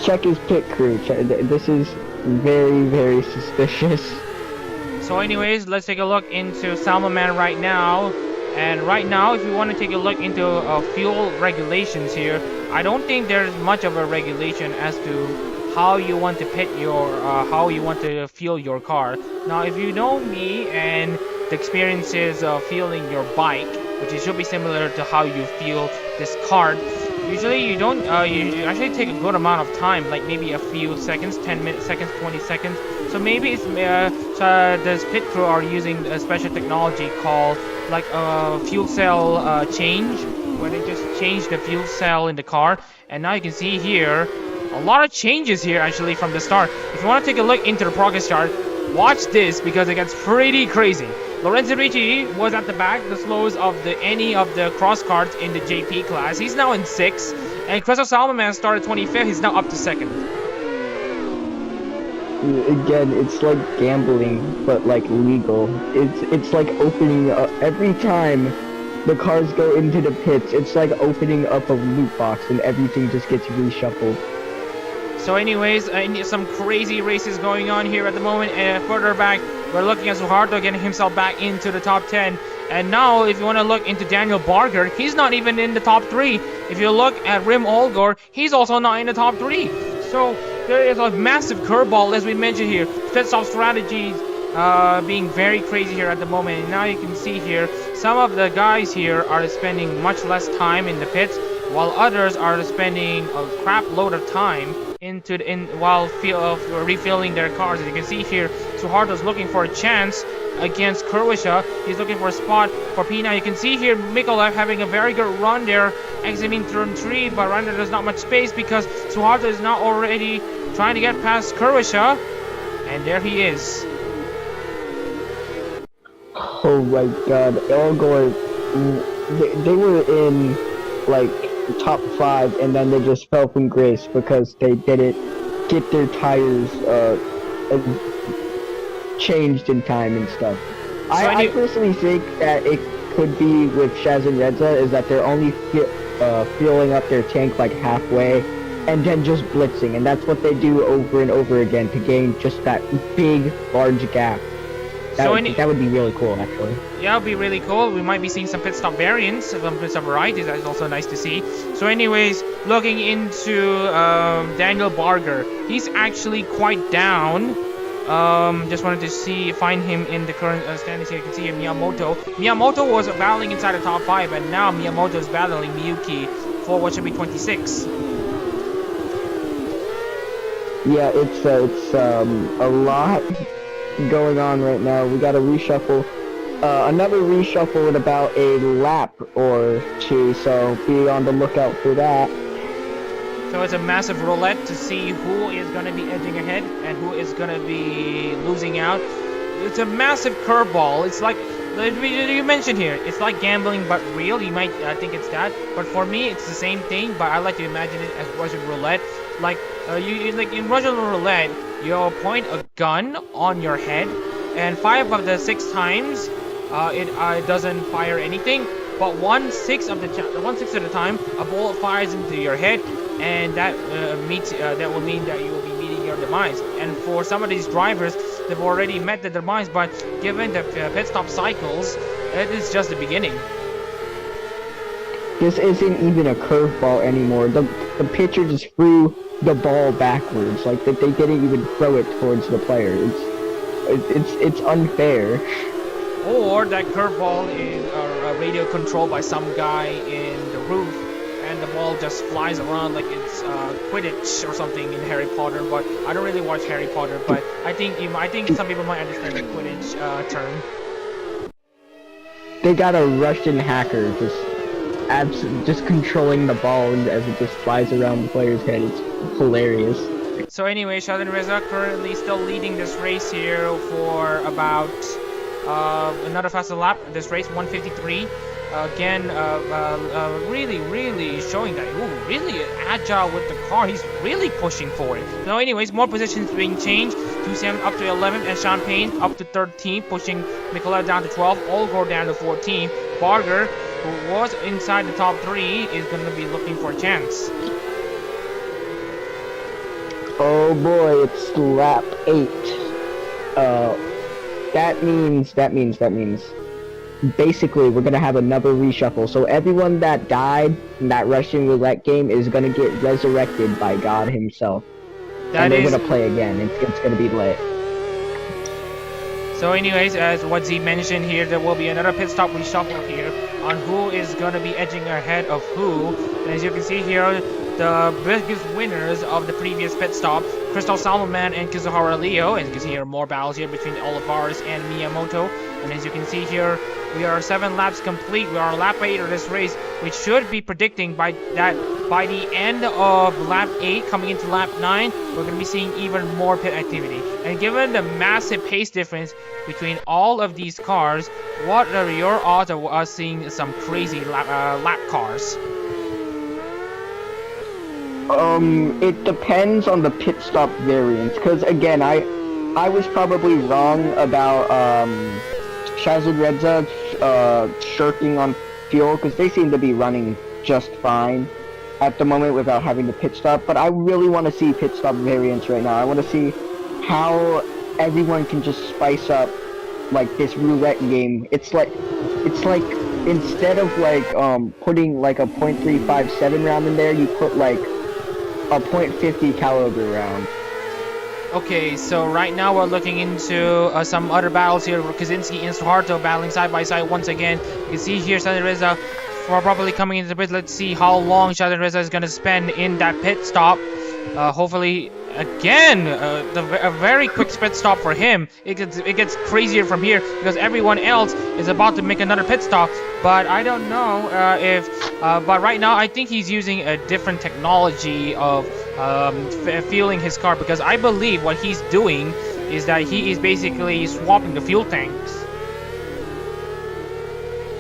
Check his pit crew. This is very, very suspicious. So anyways, let's take a look into Salmaman right now. And right now, if you want to take a look into fuel regulations here, I don't think there's much of a regulation as to how you want to pit your, how you want to fuel your car. Now, if you know me and the experiences of fueling your bike, which should be similar to how you fuel this cart, usually you don't, you actually take a good amount of time, like maybe a few seconds, 10 seconds, 20 seconds. So maybe it's, this pit crew are using a special technology called like a fuel cell change, where they just change the fuel cell in the car. And now you can see here, a lot of changes here actually from the start. If you want to take a look into the progress chart, watch this because it gets pretty crazy. Lorenzo Ricci was at the back, the slowest of any of the cross carts in the JP class. He's now in 6th, and Crystal Salmaman started 25th. He's now up to 2nd. Again, it's like gambling, but like legal. It's like opening up every time the cars go into the pits. It's like opening up a loot box, and everything just gets reshuffled. So anyways, some crazy races going on here at the moment. And further back, we're looking at Suharto getting himself back into the top 10. And now, if you want to look into Daniel Barger, he's not even in the top 3. If you look at Rim Olgor, he's also not in the top 3. So there is a massive curveball, as we mentioned here. Pit stop strategies being very crazy here at the moment. And now you can see here, some of the guys here are spending much less time in the pits, while others are spending a crap load of time while refilling their cars. As you can see here, Suharto's looking for a chance against Croatia. He's looking for a spot for Pina. You can see here Mikolaev having a very good run there, exiting turn 3, but right now there's not much space because Suharto is now already trying to get past Croatia, and there he is. Oh my god, Elgor, they were in like top 5, and then they just fell from grace because they didn't get their tires changed in time and stuff. So I personally think that it could be with Shaz and Reza is that they're only fueling up their tank like halfway and then just blitzing, and that's what they do over and over again to gain just that big, large gap. That would be really cool, actually. Yeah, it would be really cool. We might be seeing some pit stop variants, some pit stop varieties. That's also nice to see. So anyways, looking into Daniel Barger, he's actually quite down. Just wanted to find him in the current standings here. You can see Miyamoto. Miyamoto was battling inside the top 5, and now Miyamoto is battling Miyuki for what should be 26. Yeah, it's a lot going on right now. We got a reshuffle, another reshuffle in about a lap or two, so be on the lookout for that. So it's a massive roulette to see who is going to be edging ahead and who is going to be losing out. It's a massive curveball. It's like you mentioned here, it's like gambling but real. You might think it's that, but for me it's the same thing, but I like to imagine it as Russian roulette. Like like in Russian roulette, you point a gun on your head, and 5 of the 6 times it doesn't fire anything, but 1/6 of the time a bullet fires into your head, and that will mean that you will be meeting your demise. And for some of these drivers, they've already met the demise, but given the pit stop cycles, it is just the beginning. This isn't even a curveball anymore. The pitcher just threw the ball backwards, like that they didn't even throw it towards the player. It's unfair. Or that curveball is radio controlled by some guy in the roof, and the ball just flies around like it's Quidditch or something in Harry Potter. But I don't really watch Harry Potter, but I think some people might understand the Quidditch term. They got a Russian hacker just controlling the ball as it just flies around the player's head. It's hilarious. So anyway, Shadin Reza currently still leading this race here for about another faster lap. This race 153. Again, really showing that really agile with the car. He's really pushing for it. So anyways, more positions being changed. 2-7 up to 11th, and Champagne up to 13th, pushing Nicola down to 12th. Olgor down to 14th. Barger, who was inside the top 3, is going to be looking for a chance. Oh boy, it's lap 8. That means basically we're gonna have another reshuffle. So everyone that died in that Russian roulette game is gonna get resurrected by God himself. And they're gonna play again. It's gonna be lit. So anyways, as what Z mentioned here, there will be another pit stop reshuffle here on who is gonna be edging ahead of who. And as you can see here, the biggest winners of the previous pit stop, Crystal Salomon and Kizuhara Leo. And you can see here more battles here between Olivares and Miyamoto. And as you can see here, we are 7 laps complete. We are on lap 8 of this race, which should be predicting by the end of lap 8, coming into lap 9, we're going to be seeing even more pit activity. And given the massive pace difference between all of these cars, what are your odds of us seeing some crazy lap cars? It depends on the pit stop variance, because again, I was probably wrong about Shazad Reza shirking on fuel, because they seem to be running just fine at the moment without having to pit stop. But I really want to see pit stop variance right now. I want to see how everyone can just spice up like this roulette game. It's like instead of like putting like a .357 round in there, you put like a .50 caliber round. Okay, so right now we're looking into some other battles here. Kaczynski and Suharto battling side by side once again. You can see here Shadin Reza probably coming into the pit. Let's see how long Shadin Reza is going to spend in that pit stop. Hopefully, again, a very quick pit stop for him. It gets crazier from here because everyone else is about to make another pit stop. But I don't know but right now I think he's using a different technology of fueling his car, because I believe what he's doing is that he is basically swapping the fuel tanks.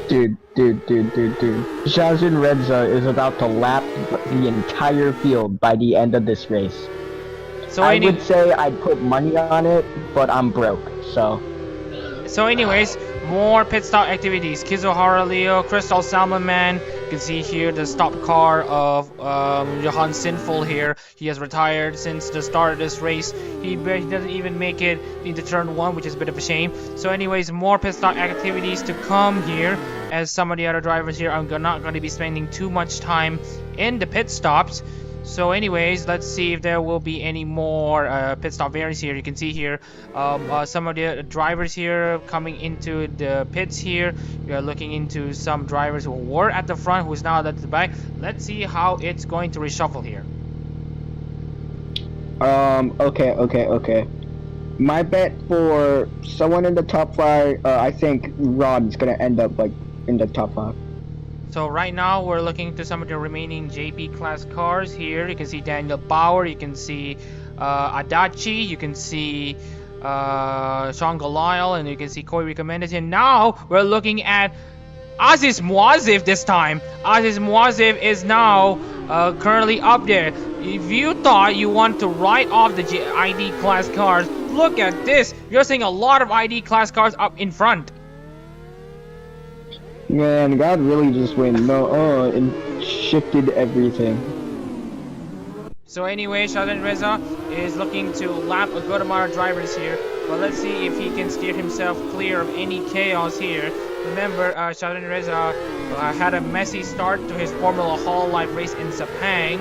Dude. Shazin Reza is about to lap the entire field by the end of this race. So I would say I'd put money on it, but I'm broke, so. So anyways, more pit stop activities. Kizuhara Leo, Crystal Salmon, You can see here the stop car of Johan Sinful here. He has retired since the start of this race. He doesn't even make it into turn 1, which is a bit of a shame. So anyways, more pit stop activities to come here, as some of the other drivers here are not going to be spending too much time in the pit stops. So anyways, let's see if there will be any more pit stop variants here. You can see here some of the drivers here coming into the pits here. We are looking into some drivers who were at the front, who's now at the back. Let's see how it's going to reshuffle here. Okay. My bet for someone in the top 5, I think Rod's gonna end up like in the top 5. So right now we're looking to some of the remaining JP class cars here. You can see Daniel Bauer, you can see Adachi, you can see Sean Galile, and you can see Corey Recommended. And now we're looking at Aziz Muazif this time. Aziz Muazif is now currently up there. If you thought you want to write off the ID class cars, look at this. You're seeing a lot of ID class cars up in front. Man, God really just went and shifted everything. So anyway, Shadran Reza is looking to lap a good amount of drivers here, but let's see if he can steer himself clear of any chaos here. Remember, Shadran Reza had a messy start to his Formula Hololive race in Sepang,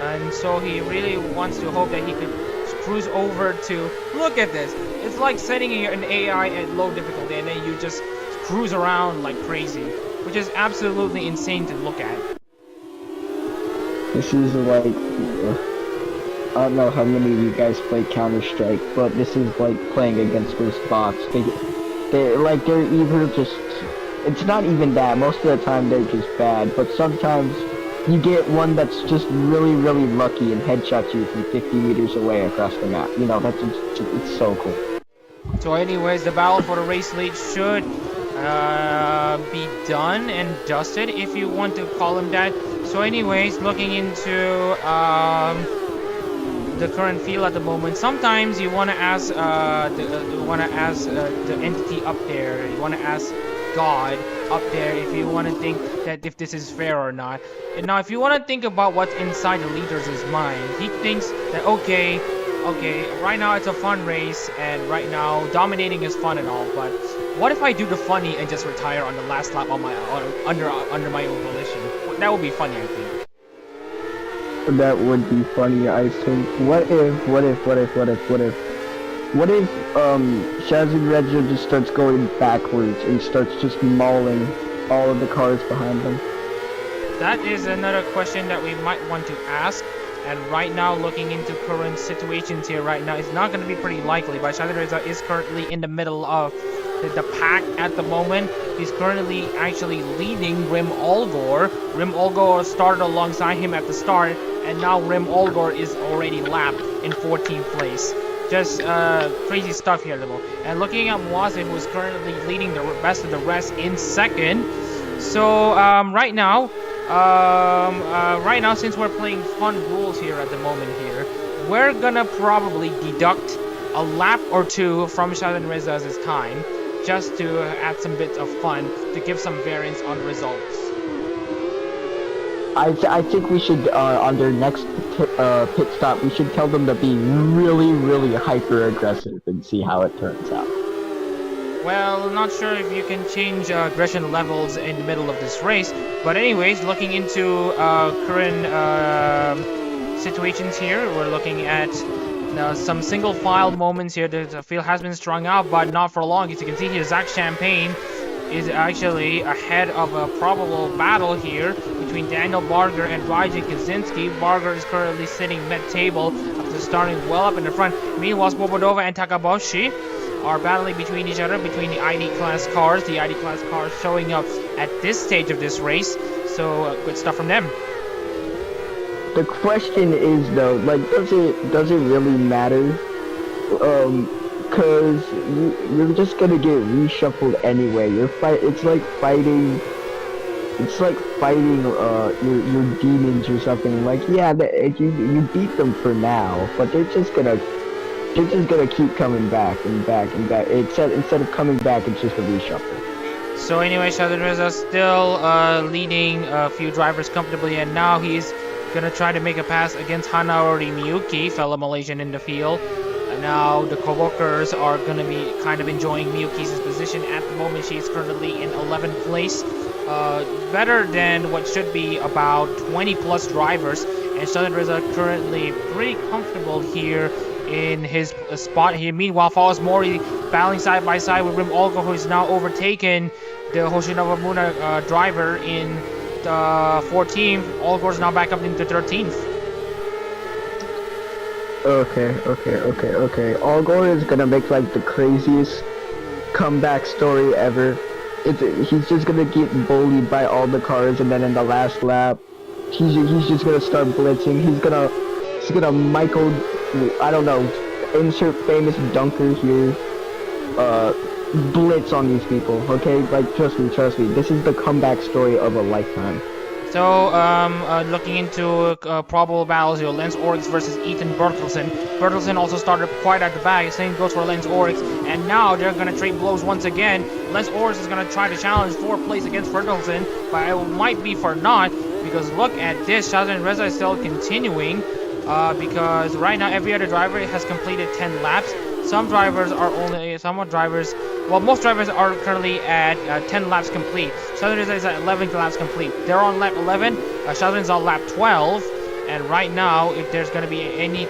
and so he really wants to hope that he could cruise over to... Look at this! It's like setting an AI at low difficulty and then you just cruise around like crazy, which is absolutely insane to look at. This is like, I don't know how many of you guys play Counter-Strike, but this is like playing against those bots. They're either just, it's not even that, most of the time they're just bad, but sometimes you get one that's just really lucky and headshots you from 50 meters away across the map. You know, it's so cool. So anyways, the battle for the race lead should be done and dusted, if you want to call him that. So anyways, looking into the current field at the moment, sometimes you want to ask the entity up there, you want to ask God up there if you want to think that if this is fair or not. And now if you want to think about what's inside the leader's mind, he thinks that okay, right now it's a fun race and right now dominating is fun and all, but what if I do the funny and just retire on the last lap on my under my own volition? That would be funny, I think. That would be funny, I think. What if Shazzy Reggio just starts going backwards and starts just mauling all of the cars behind them? That is another question that we might want to ask. And right now, looking into current situations here right now, it's not going to be pretty likely, but Shazzy Reza is currently in the middle of the pack at the moment. He's currently actually leading Rim Olgor. Rim Olgor started alongside him at the start, and now Rim Olgor is already lapped in 14th place. Just crazy stuff here at the moment. And looking at Muazin, who is currently leading the best of the rest in second. So right now, since we're playing fun rules here at the moment here, we're gonna probably deduct a lap or two from Shazan Reza's time, just to add some bits of fun, to give some variance on results. I think we should, on their next pit stop, we should tell them to be really hyper aggressive and see how it turns out. Well, not sure if you can change aggression levels in the middle of this race, but anyways, looking into current situations here, we're looking at some single file moments here. The field has been strung out, but not for long. As you can see here, Zach Champagne is actually ahead of a probable battle here between Daniel Barger and Raji Kaczynski. Barger is currently sitting mid-table after starting well up in the front. Meanwhile, Svobodova and Takaboshi are battling between each other, between the ID class cars. The ID class cars showing up at this stage of this race, so good stuff from them. The question is though, like, does it really matter? Cause you're just gonna get reshuffled anyway. It's like fighting your demons or something. Like, yeah, you beat them for now, but they're just gonna keep coming back and back and back. Instead of coming back, it's just a reshuffle. So anyway, Shazin Reza still leading a few drivers comfortably, and now he's gonna try to make a pass against Hanaori Miyuki, fellow Malaysian in the field. And now the co-workers are gonna be kind of enjoying Miyuki's position at the moment. She's currently in 11th place, better than what should be about 20 plus drivers. And Shazin Reza currently pretty comfortable here in his spot here. Meanwhile, Falls Mori battling side by side with Rim Olga, who is now overtaken the Hoshinobu Muna driver in the 14th. Olga is now back up into 13th. Okay. Olga is gonna make like the craziest comeback story ever. He's just gonna get bullied by all the cars, and then in the last lap, he's just gonna start blitzing. He's gonna Michael, I don't know, insert famous dunker here, blitz on these people, okay? Like, trust me, this is the comeback story of a lifetime. So, looking into probable battles, Lance Oryx versus Ethan Bertelsen. Bertelsen also started quite at the back, same goes for Lance Oryx, and now they're gonna trade blows once again. Lance Oryx is gonna try to challenge 4th place against Bertelsen, but it might be for naught, because look at this, Shazin Reza is still continuing, because right now every other driver has completed 10 laps. Most drivers are currently at 10 laps complete. Shazin Reza is at 11 laps complete. They're on lap 11, Shazin is on lap 12, and right now, if there's going to be any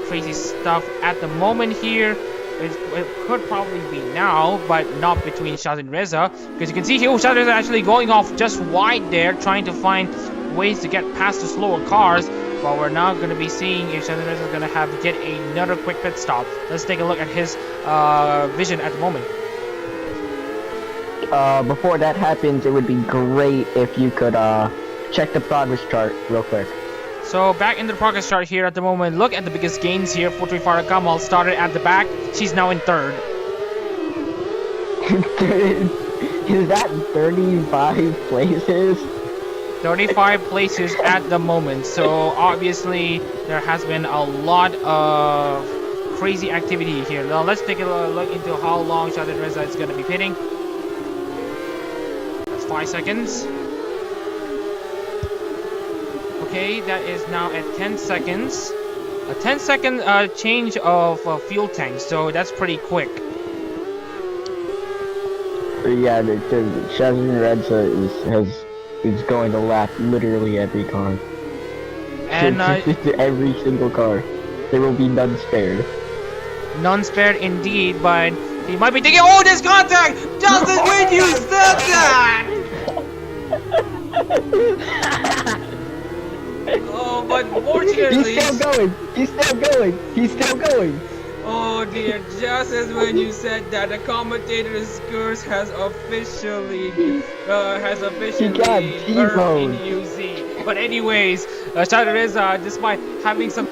crazy stuff at the moment here, it could probably be now, but not between Shazin Reza, because you can see here Shazin Reza actually going off just wide there, trying to find ways to get past the slower cars. But we're now going to be seeing if Shazin Reza is going to have to get another quick pit stop. Let's take a look at his vision at the moment. Before that happens, it would be great if you could check the progress chart real quick. So back in the progress chart here at the moment, look at the biggest gains here. 43 Farah Kamal started at the back. She's now in 3rd. Is that 35 places? 35 places at the moment, so obviously there has been a lot of crazy activity here. Now let's take a look into how long Shazin Reza is going to be pitting. That's 5 seconds. Okay, that is now at 10 seconds. A 10-second change of fuel tank, so that's pretty quick. Yeah, Shazin Reza is going to lap literally every car. And every single car. There will be none spared. None spared indeed, but he might be thinking, oh, this contact! Just as when you said that! Oh, but fortunately... He's still going! Oh dear, just as when you said that, the commentator's curse has officially earned in UZ. But anyways, Shazin Reza, despite having some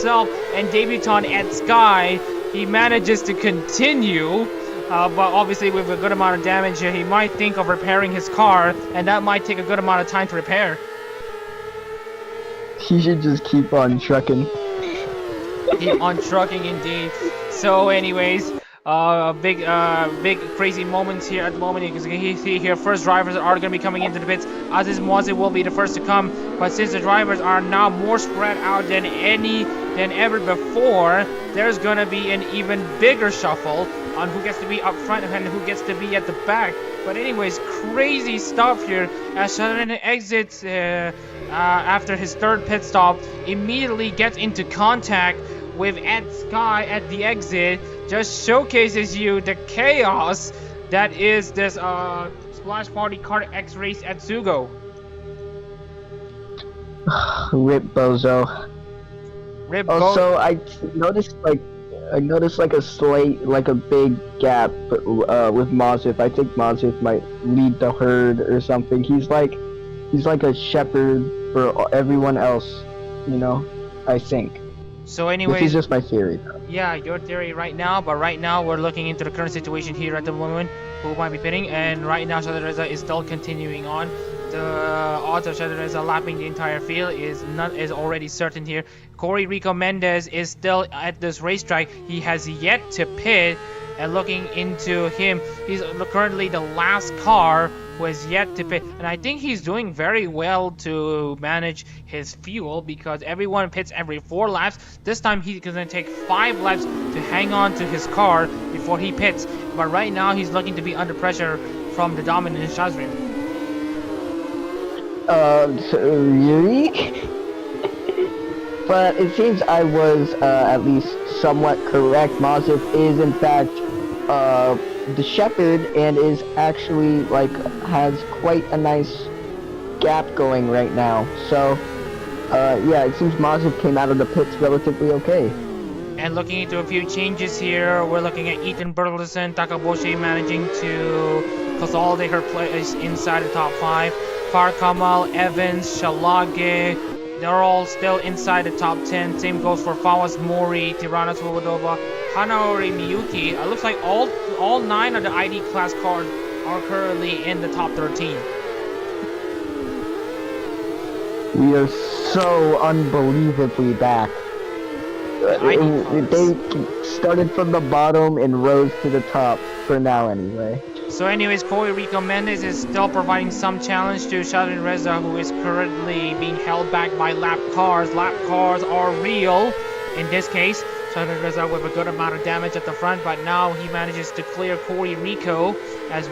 himself and debutant at Sky, he manages to continue. But obviously with a good amount of damage here, he might think of repairing his car, and that might take a good amount of time to repair. He should just keep on trucking. Keep on trucking indeed. So anyways, big crazy moments here at the moment. You can see here first drivers are going to be coming into the pits. Aziz Moazid will be the first to come, but since the drivers are now more spread out than ever before, there's going to be an even bigger shuffle on who gets to be up front and who gets to be at the back. But anyways, crazy stuff here as Shazin exits after his 3rd pit stop, immediately gets into contact with Ed Sky at the exit. Just showcases you the chaos that is this Splash Party KartX race at SUGO. Rip Bozo. Also, I noticed like a like a big gap with Mazif. I think Mazif might lead the herd or something. He's like a shepherd for everyone else, you know, I think. So anyways, this is just my theory. Yeah, your theory right now, but right now we're looking into the current situation here at the moment, who might be pitting, and right now Shazin Reza is still continuing on. The odds of Shazin Reza lapping the entire field is already certain here. Corey Rico Mendez is still at this racetrack. He has yet to pit, And looking into him, he's currently the last car who has yet to pit. And I think he's doing very well to manage his fuel because everyone pits every 4 laps. This time he's going to take 5 laps to hang on to his car before he pits. But right now he's looking to be under pressure from the dominant Shazrin. Really? But it seems I was at least somewhat correct. Mazif is in fact the shepherd and is actually has quite a nice gap going right now. So yeah, it seems Mazif came out of the pits relatively okay. And looking into a few changes here, we're looking at Ethan Burleson, Takaboshi managing to consolidate her place inside the top 5. Farkamal, Evans, Shalage, they're all still inside the top 10. Same goes for Fawas Mori, Tirana Svobodoba, Hanaori Miyuki. It looks like all 9 of the ID class cars are currently in the top 13. We are so unbelievably back. They started from the bottom and rose to the top for now anyway. So anyways, Rico Mendes is still providing some challenge to Shadrin Reza, who is currently being held back by lap cars. Lap cars are real in this case. Shadrin Reza with a good amount of damage at the front, but now he manages to clear Corey Rico as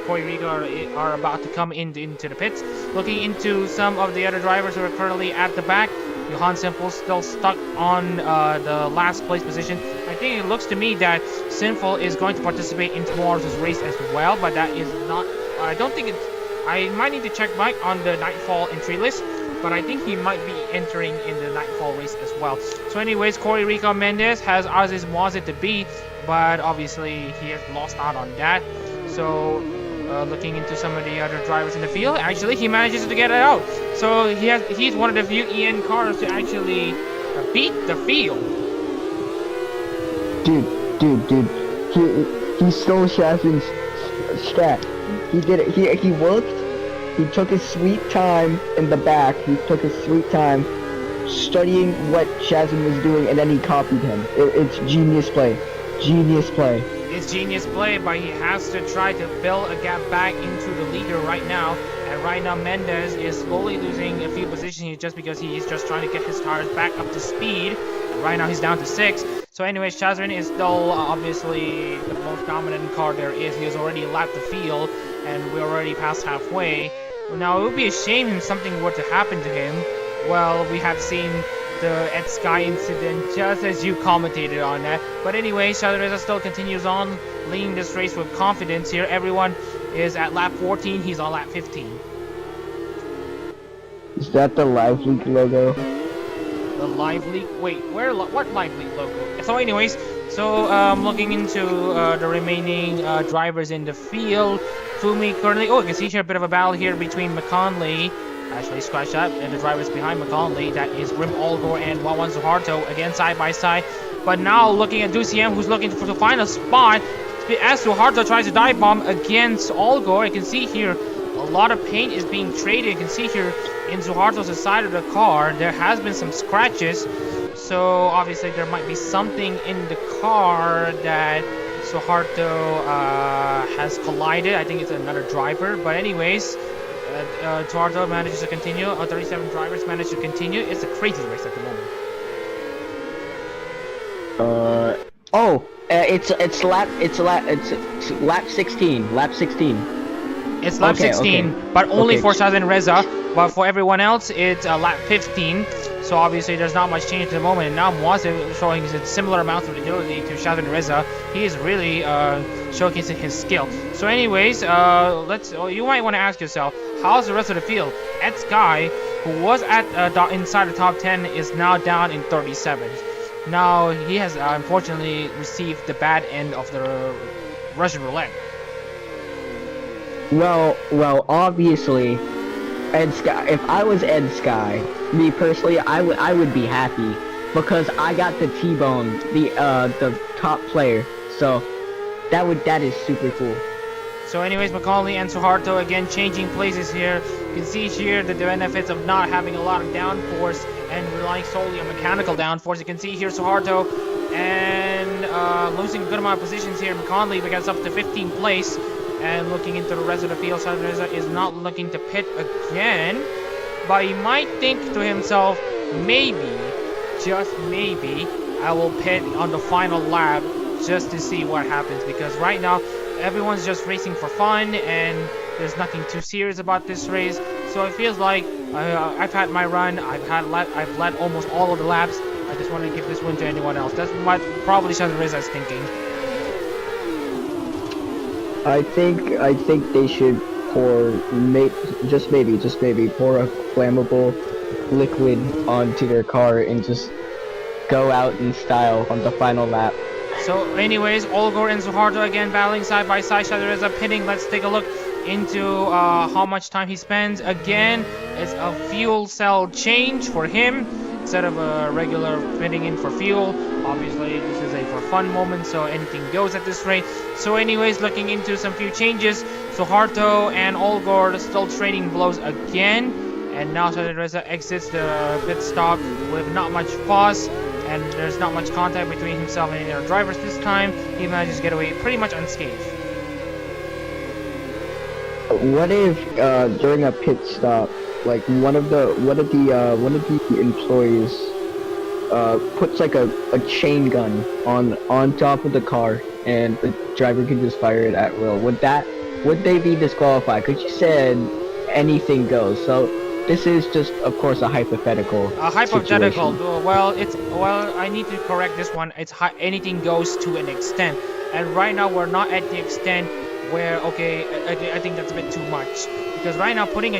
Corey Rico are about to come into the pits. Looking into some of the other drivers who are currently at the back, Johan Simple still stuck on the last place position. I think it looks to me that Sinful is going to participate in tomorrow's race as well, but that is not, I don't think it's, I might need to check Mike on the Nightfall entry list, but I think he might be entering in the Nightfall race as well. So anyways, Corey Rico Mendez has Aziz Moazit to beat, but obviously he has lost out on that. So looking into some of the other drivers in the field, actually he manages to get it out. So he's one of the few EN cars to actually beat the field. Dude, he stole Shazzin's stat. He did it. He worked. He took his sweet time in the back. He took his sweet time studying what Shazzin was doing, and then he copied him. It's genius play. Genius play. It's genius play, but he has to try to build a gap back into the leader right now. And right now Mendez is slowly losing a few positions just because he's just trying to get his tires back up to speed. And right now he's down to 6. So anyways, Shazrin is still obviously the most dominant car there is. He has already lapped the field, and we're already past halfway. Now it would be a shame if something were to happen to him. Well, we have seen the Ed Sky incident just as you commentated on that. But anyway, Shadreza still continues on leading this race with confidence here. Everyone is at lap 14, he's on lap 15. Is that the Live Leak logo? The Live Leak? Wait, what Live Leak logo? So anyways, looking into the remaining drivers in the field. Fumi currently, you can see here a bit of a battle here between McConley, actually scratched up, and the drivers behind McConley, that is Grim Olgor and Wawan Suharto, again side by side. But now looking at Dusiem, who's looking to find a spot, as Suharto tries to dive bomb against Olgor. You can see here a lot of paint is being traded. You can see here in Suharto's side of the car, there has been some scratches. So obviously there might be something in the car that Suharto has collided. I think it's another driver. But anyways, Suharto manages to continue. 37 drivers manage to continue. It's a crazy race at the moment. It's lap 16. Lap 16. It's lap 16, but only for Shazin Reza. But for everyone else, it's lap 15. So obviously there's not much change at the moment. And now Moaz showing similar amounts of agility to Shazin Reza. He is really showcasing his skill. So anyways, you might want to ask yourself, how's the rest of the field? Ed Sky, who was at inside the top 10, is now down in 37th. Now he has unfortunately received the bad end of the Russian roulette. Well, obviously, Ed Sky. If I was Ed Sky, me personally, I would be happy because I got the T-bone, the top player. So that is super cool. So anyways, McCauley and Suharto again changing places here. You can see here the benefits of not having a lot of downforce and relying solely on mechanical downforce. You can see here Suharto and losing a good amount of positions here. McConley gets up to 15th place. And looking into the rest of the field, Sadareza is not looking to pit again. But he might think to himself, maybe, just maybe, I will pit on the final lap just to see what happens. Because right now, everyone's just racing for fun and there's nothing too serious about this race. So it feels like I've had my run, I've led almost all of the laps. I just want to give this win to anyone else. That's what probably Sadareza is thinking. I think they should pour, just maybe, pour a flammable liquid onto their car and just go out in style on the final lap. So anyways, Olgor and Suharto again battling side by side. Sadareza pitting. Let's take a look into how much time he spends. Again, it's a fuel cell change for him instead of a regular fitting in for fuel. Obviously, this is a for fun moment, so anything goes at this rate. So anyways, looking into some few changes. Suharto and Olgor still trading blows again. And now Sadareza exits the pit stop with not much fuss. And there's not much contact between himself and any other drivers this time. He manages to get away pretty much unscathed. What if during a pit stop, like one of the employees puts like a chain gun on top of the car and the driver can just fire it at will? Would they be disqualified? Because you said anything goes. So this is just, of course, a hypothetical. A hypothetical. Situation. Well, I need to correct this one. It's anything goes to an extent, and right now we're not at the extent where I think that's a bit too much. Because right now putting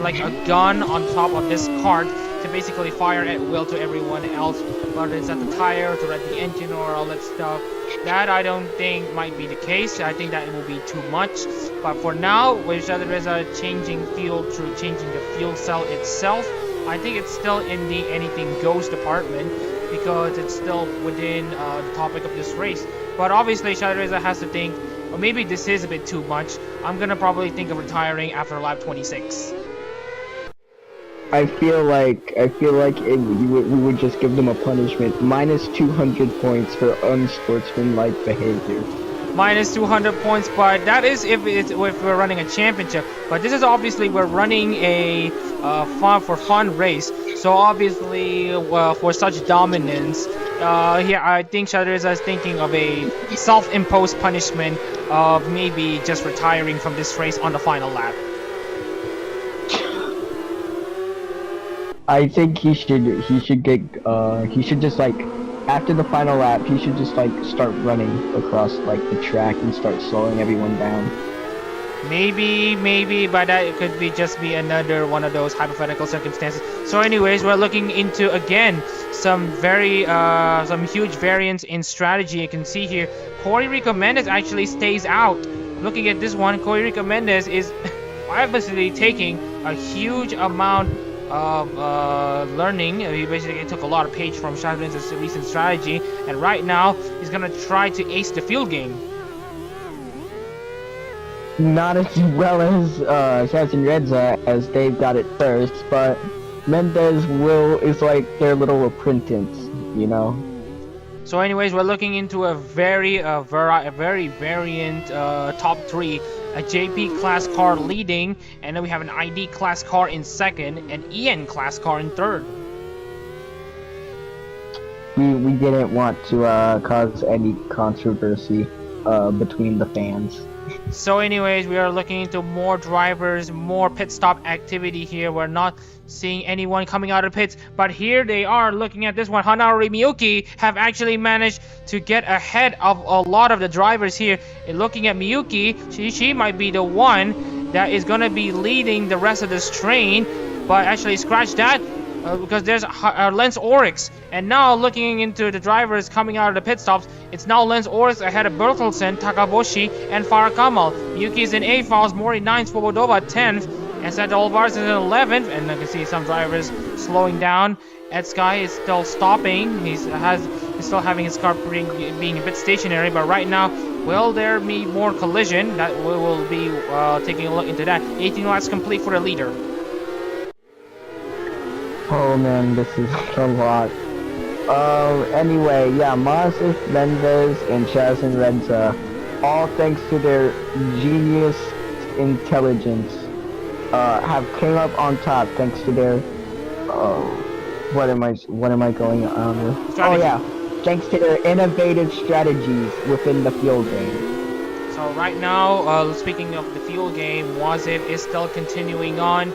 like a gun on top of this cart to basically fire at will to everyone else, whether it's at the tire, to at the engine, or all that stuff. That I don't think might be the case. I think that it will be too much. But for now, with Sadareza changing fuel through changing the fuel cell itself, I think it's still in the anything goes department because it's still within the topic of this race. But obviously, Sadareza has to think, well, maybe this is a bit too much. I'm gonna probably think of retiring after lap 26. I feel like we would just give them a punishment. Minus 200 points for unsportsmanlike behavior. Minus 200 points, but that is if we're running a championship. But this is obviously we're running a fun race. So obviously for such dominance, here I think Sadareza is thinking of a self-imposed punishment of maybe just retiring from this race on the final lap. I think he should just like after the final lap he should just like start running across like the track and start slowing everyone down. Maybe, but that could just be another one of those hypothetical circumstances. So anyways, we're looking into again some huge variance in strategy. You can see here Corey Rico Mendez actually stays out. Looking at this one, Corey Rico Mendez is obviously taking a huge amount of learning. He basically took a lot of page from Sadarez's recent strategy, and right now he's gonna try to ace the field game. Not as well as Sadareza, as they've got it first, but Mendez is like their little apprentice, you know. So anyways, we're looking into a very variant top three. A JP class car leading, and then we have an ID class car in second, and EN class car in third. We didn't want to cause any controversy between the fans. So anyways, we are looking into more drivers, more pit stop activity here. We're not seeing anyone coming out of pits, but here they are looking at this one. Hanari Miyuki have actually managed to get ahead of a lot of the drivers here. And looking at Miyuki, she might be the one that is going to be leading the rest of this train, but actually scratch that. Because there's Lance Oryx, and now looking into the drivers coming out of the pit stops, it's now Lance Oryx ahead of Bertelsen, Takaboshi, and Farah Kamal. Miyuki is in 8th, follows Mori 9th, Svobodova 10th, and Seth Olvars is in 11th, and you can see some drivers slowing down. Ed Sky is still stopping. He's still having his car being a bit stationary, but right now, will there be more collision? That we will be taking a look into that. 18 laps complete for the leader. Oh man, this is a lot. Anyway, yeah, Moses, Mendez, and Chaz and Renza, all thanks to their genius intelligence, have came up on top thanks to their, what am I going on with? Strategy. Oh yeah, thanks to their innovative strategies within the field game. So right now, speaking of the field game, Wazif is still continuing on.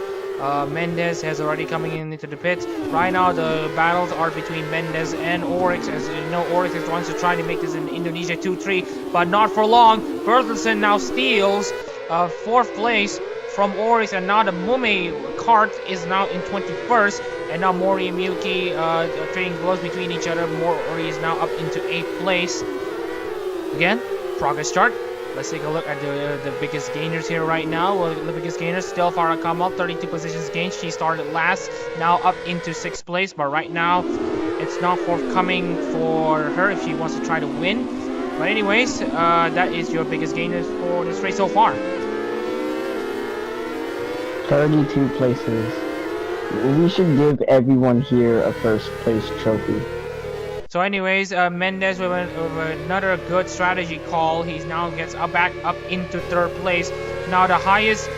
Mendez has already coming into the pits. Right now, the battles are between Mendez and Oryx. As you know, Oryx is wants to try to make this in Indonesia 2-3, but not for long. Bertelsen now steals 4th place from Oryx, and now the Mume cart is now in 21st. And now Mori and Miyuki trading blows between each other. Mori is now up into 8th place. Again, progress chart. Let's take a look at the biggest gainers here right now. Well, the biggest gainers still Farah Kamal, 32 positions gained. She started last, now up into 6th place. But right now, it's not forthcoming for her if she wants to try to win. But anyways, that is your biggest gainers for this race so far. 32 places. We should give everyone here a first place trophy. So anyways, Mendez with another good strategy call. He now gets back up into 3rd place. Now the highest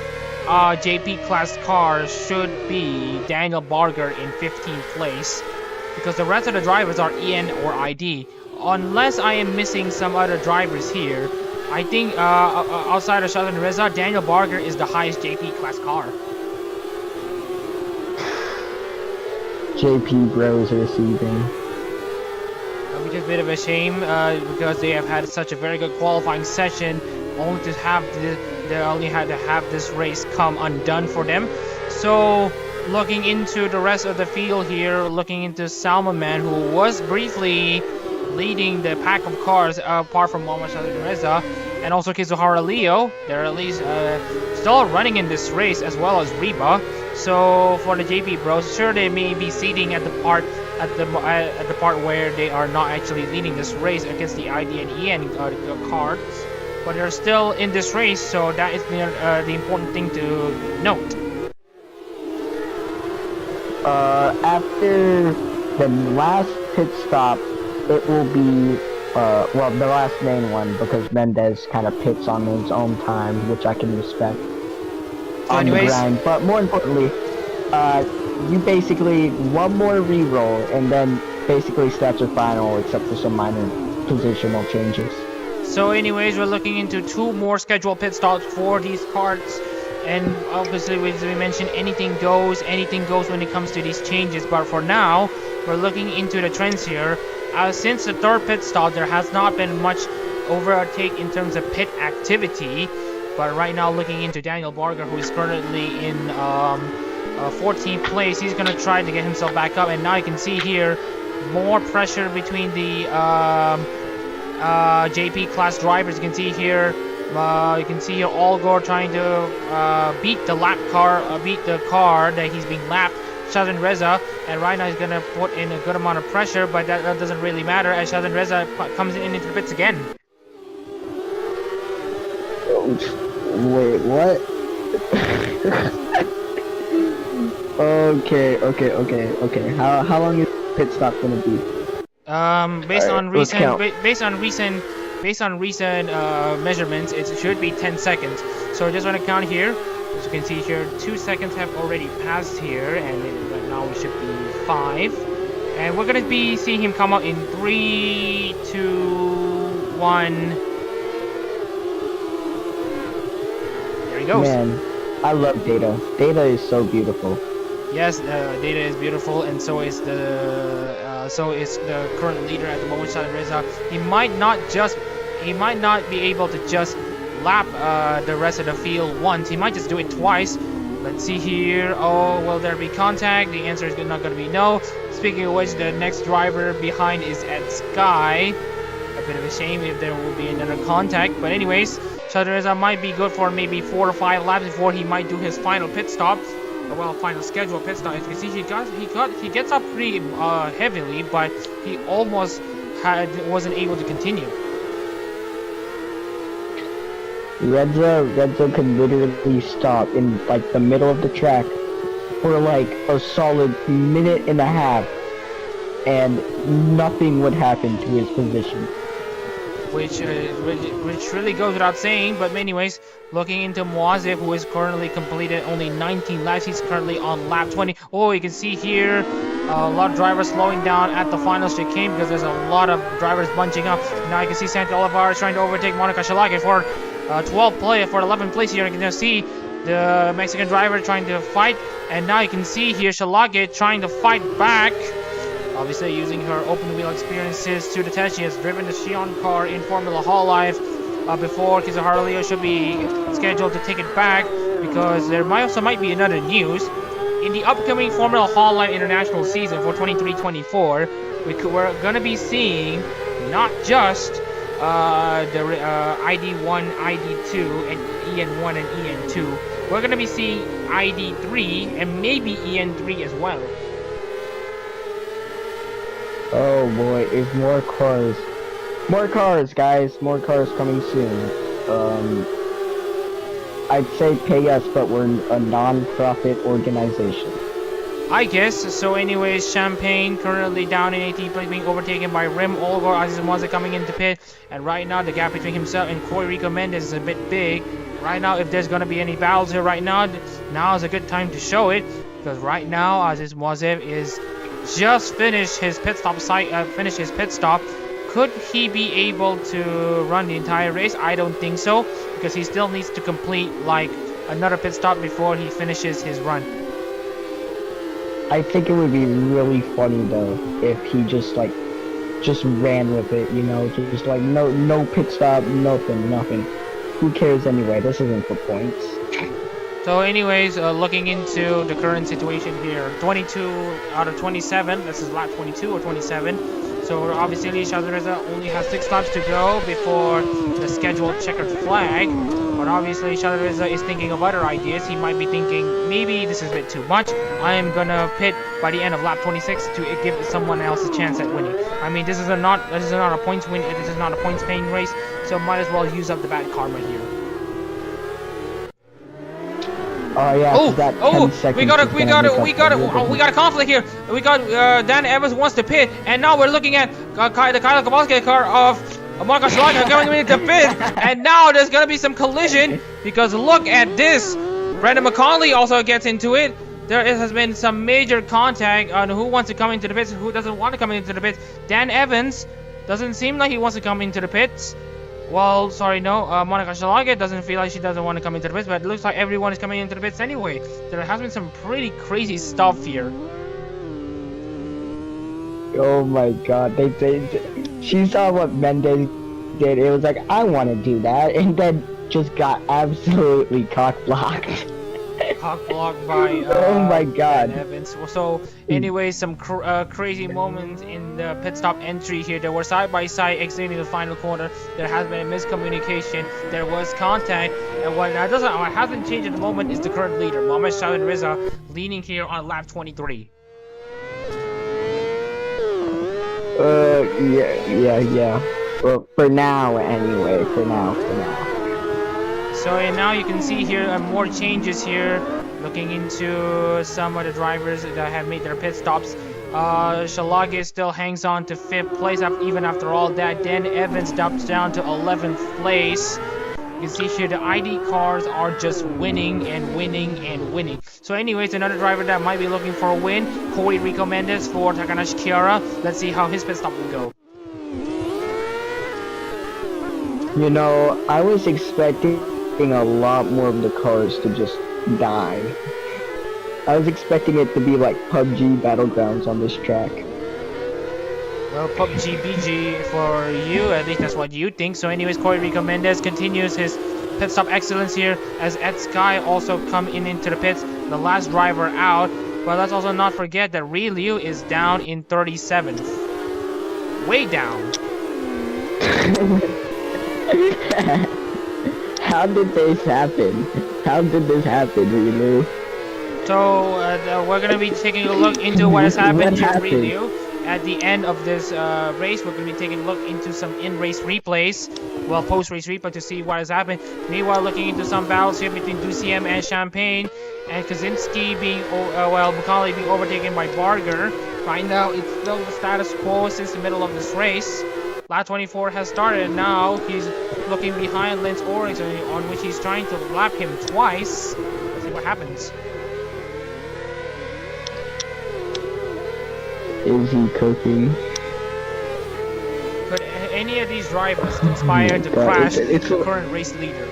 JP class car should be Daniel Barger in 15th place, because the rest of the drivers are EN or ID. Unless I am missing some other drivers here, I think outside of Sheldon Reza, Daniel Barger is the highest JP class car. JP Bros are receiving. Which is a bit of a shame because they have had such a very good qualifying session, only to have they only had to have this race come undone for them. So looking into the rest of the field here, looking into Salman, who was briefly leading the pack of cars apart from Mohamed Shahid Reza, and also Kizuhara Leo, they're at least still running in this race, as well as Reba. So for the JP Bros, sure, they may be seating at the part where they are not actually leading this race against the ID and EN cars, but they're still in this race, so that is the important thing to note. After the last pit stop, it will be well, the last main one, because Mendez kind of pits on his own time, which I can respect. So on anyways, the grind. But more importantly, you basically one more reroll and then basically start your final, except for some minor positional changes. So anyways, we're looking into 2 more scheduled pit stops for these carts, and obviously as we mentioned, anything goes when it comes to these changes. But for now, we're looking into the trends here. Since the 3rd pit stop, there has not been much overtake in terms of pit activity. But right now, looking into Daniel Barger, who is currently in 14th place, he's going to try to get himself back up. And now you can see here more pressure between the JP class drivers. You can see here Allgore trying to beat the car that he's being lapped. Shazan Reza, and right now he's gonna put in a good amount of pressure, but that doesn't really matter as Shazan Reza comes in into the pits again. Wait, what? Okay. How long is pit stop gonna be? Based on recent measurements, it should be 10 seconds. So I just want to count here. As you can see here, 2 seconds have already passed here, and right now we should be 5. And we're gonna be seeing him come out in 3, 2, 1. There he goes. Man, I love Data. Data is so beautiful. Yes, Data is beautiful, and so is the current leader at the moment, Shahid Reza. He might not be able to just lap the rest of the field once. He might just do it twice. Let's see here. Oh, will there be contact? The answer is not going to be no. Speaking of which, the next driver behind is at Sky. A bit of a shame if there will be another contact. But anyways, Shahid Reza might be good for maybe 4 or 5 laps before he might do his final pit stop. Well, final scheduled pit stop. As you can see, he gets up pretty heavily, but he almost wasn't able to continue. Reza could literally stop in like the middle of the track for like a solid minute and a half and nothing would happen to his position. Which really goes without saying, but anyways, looking into Moazev, who is currently completed only 19 laps, he's currently on lap 20. Oh, you can see here a lot of drivers slowing down at the final chicane because there's a lot of drivers bunching up. Now you can see Santi Olivares trying to overtake Monica Shalake for 11th place here. You can just see the Mexican driver trying to fight, and now you can see here Shalake trying to fight back. Obviously, using her open wheel experiences to the test, she has driven the Xi'an car in Formula Hololive before. Kizuhara Leo should be scheduled to take it back because there might be another news. In the upcoming Formula Hololive International season for 23-24, we're going to be seeing not just the ID1, ID2, and EN1 and EN2. We're going to be seeing ID3 and maybe EN3 as well. Oh boy, if more cars, guys, more cars coming soon. I'd say pay us, but we're a non-profit organization. I guess. So anyways, Champagne currently down in 18th place, being overtaken by Rem Olgor. Aziz Mwaza coming into pit, and right now the gap between himself and Coy Rico Mendez is a bit big. Right now, if there's gonna be any battles here right now is a good time to show it, because right now Aziz Mwazev is just finished his pit stop. Could he be able to run the entire race? I don't think so, because he still needs to complete like another pit stop before he finishes his run. I think it would be really funny though if he just ran with it, you know, just like no pit stop, nothing. Who cares anyway? This isn't for points. So anyways, looking into the current situation here, 22 out of 27, this is lap 22 or 27. So obviously Shazareza only has 6 laps to go before the scheduled checkered flag. But obviously Shazareza is thinking of other ideas. He might be thinking, maybe this is a bit too much. I am gonna pit by the end of lap 26 to give someone else a chance at winning. I mean, this is not a points win. This is not a points paying race. So might as well use up the bad karma here. Oh yeah. We got a conflict here. We got Dan Evans wants to pit, and now we're looking at the Kyle Kowalski car of Monica Shalaka coming into pit, and now there's gonna be some collision because look at this. Brendan McCauley also gets into it. There has been some major contact on who wants to come into the pits, who doesn't want to come into the pits. Dan Evans doesn't seem like he wants to come into the pits. Well, sorry, no. Monica Shalage doesn't feel like she doesn't want to come into the pits, but it looks like everyone is coming into the pits anyway. There has been some pretty crazy stuff here. Oh my god, she saw what Mendez did. It was like, I want to do that, and then just got absolutely cock-blocked. Cock-blocked by oh my god. Evans. So anyway, some crazy moments in the pit stop entry here. They were side by side exiting the final corner. There has been a miscommunication. There was contact, and what hasn't changed at the moment is the current leader, Mohamed Shahid Reza, leading here on lap 23. Yeah. Well, for now anyway. For now. So and now you can see here more changes here. Looking into some of the drivers that have made their pit stops. Shalage still hangs on to 5th place even after all that. Dan Evans drops down to 11th place. You can see here the ID cars are just winning. So anyways, another driver that might be looking for a win, Cory Rico Mendez for Takanashi Kiara. Let's see how his pit stop will go. You know, I was expecting a lot more of the cars to just die. I was expecting it to be like PUBG Battlegrounds on this track. Well, PUBG BG for you, at least that's what you think. So anyways, Cory Rico Mendez continues his pit stop excellence here as Ed Sky also come into the pits, the last driver out. But let's also not forget that Ri Liu is down in 37th. Way down. How did this happen? Relu? So we're gonna be taking a look into what has happened to Relu. At the end of this race, we're gonna be taking a look into some in-race replays, well, post-race replay to see what has happened. Meanwhile, looking into some battles here between Duciem and Champagne, and Kaczynski being, Bukali being overtaken by Barger. Right now, it's still the status quo since the middle of this race. Lap 24 has started, and now he's looking behind Lance Oryx, on which he's trying to lap him twice. Let's see what happens. Is he cooking? Could any of these drivers conspire to crash the current race leader?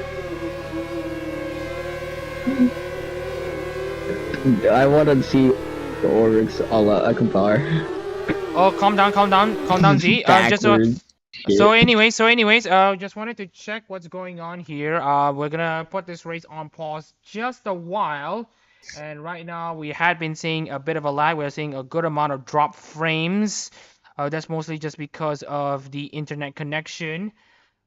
I want to see the Oryx a la Akbar. Oh, calm down, Z. So anyways, just wanted to check what's going on here. We're gonna put this race on pause just a while. And right now, we had been seeing a bit of a lag. We're seeing a good amount of drop frames. That's mostly just because of the internet connection.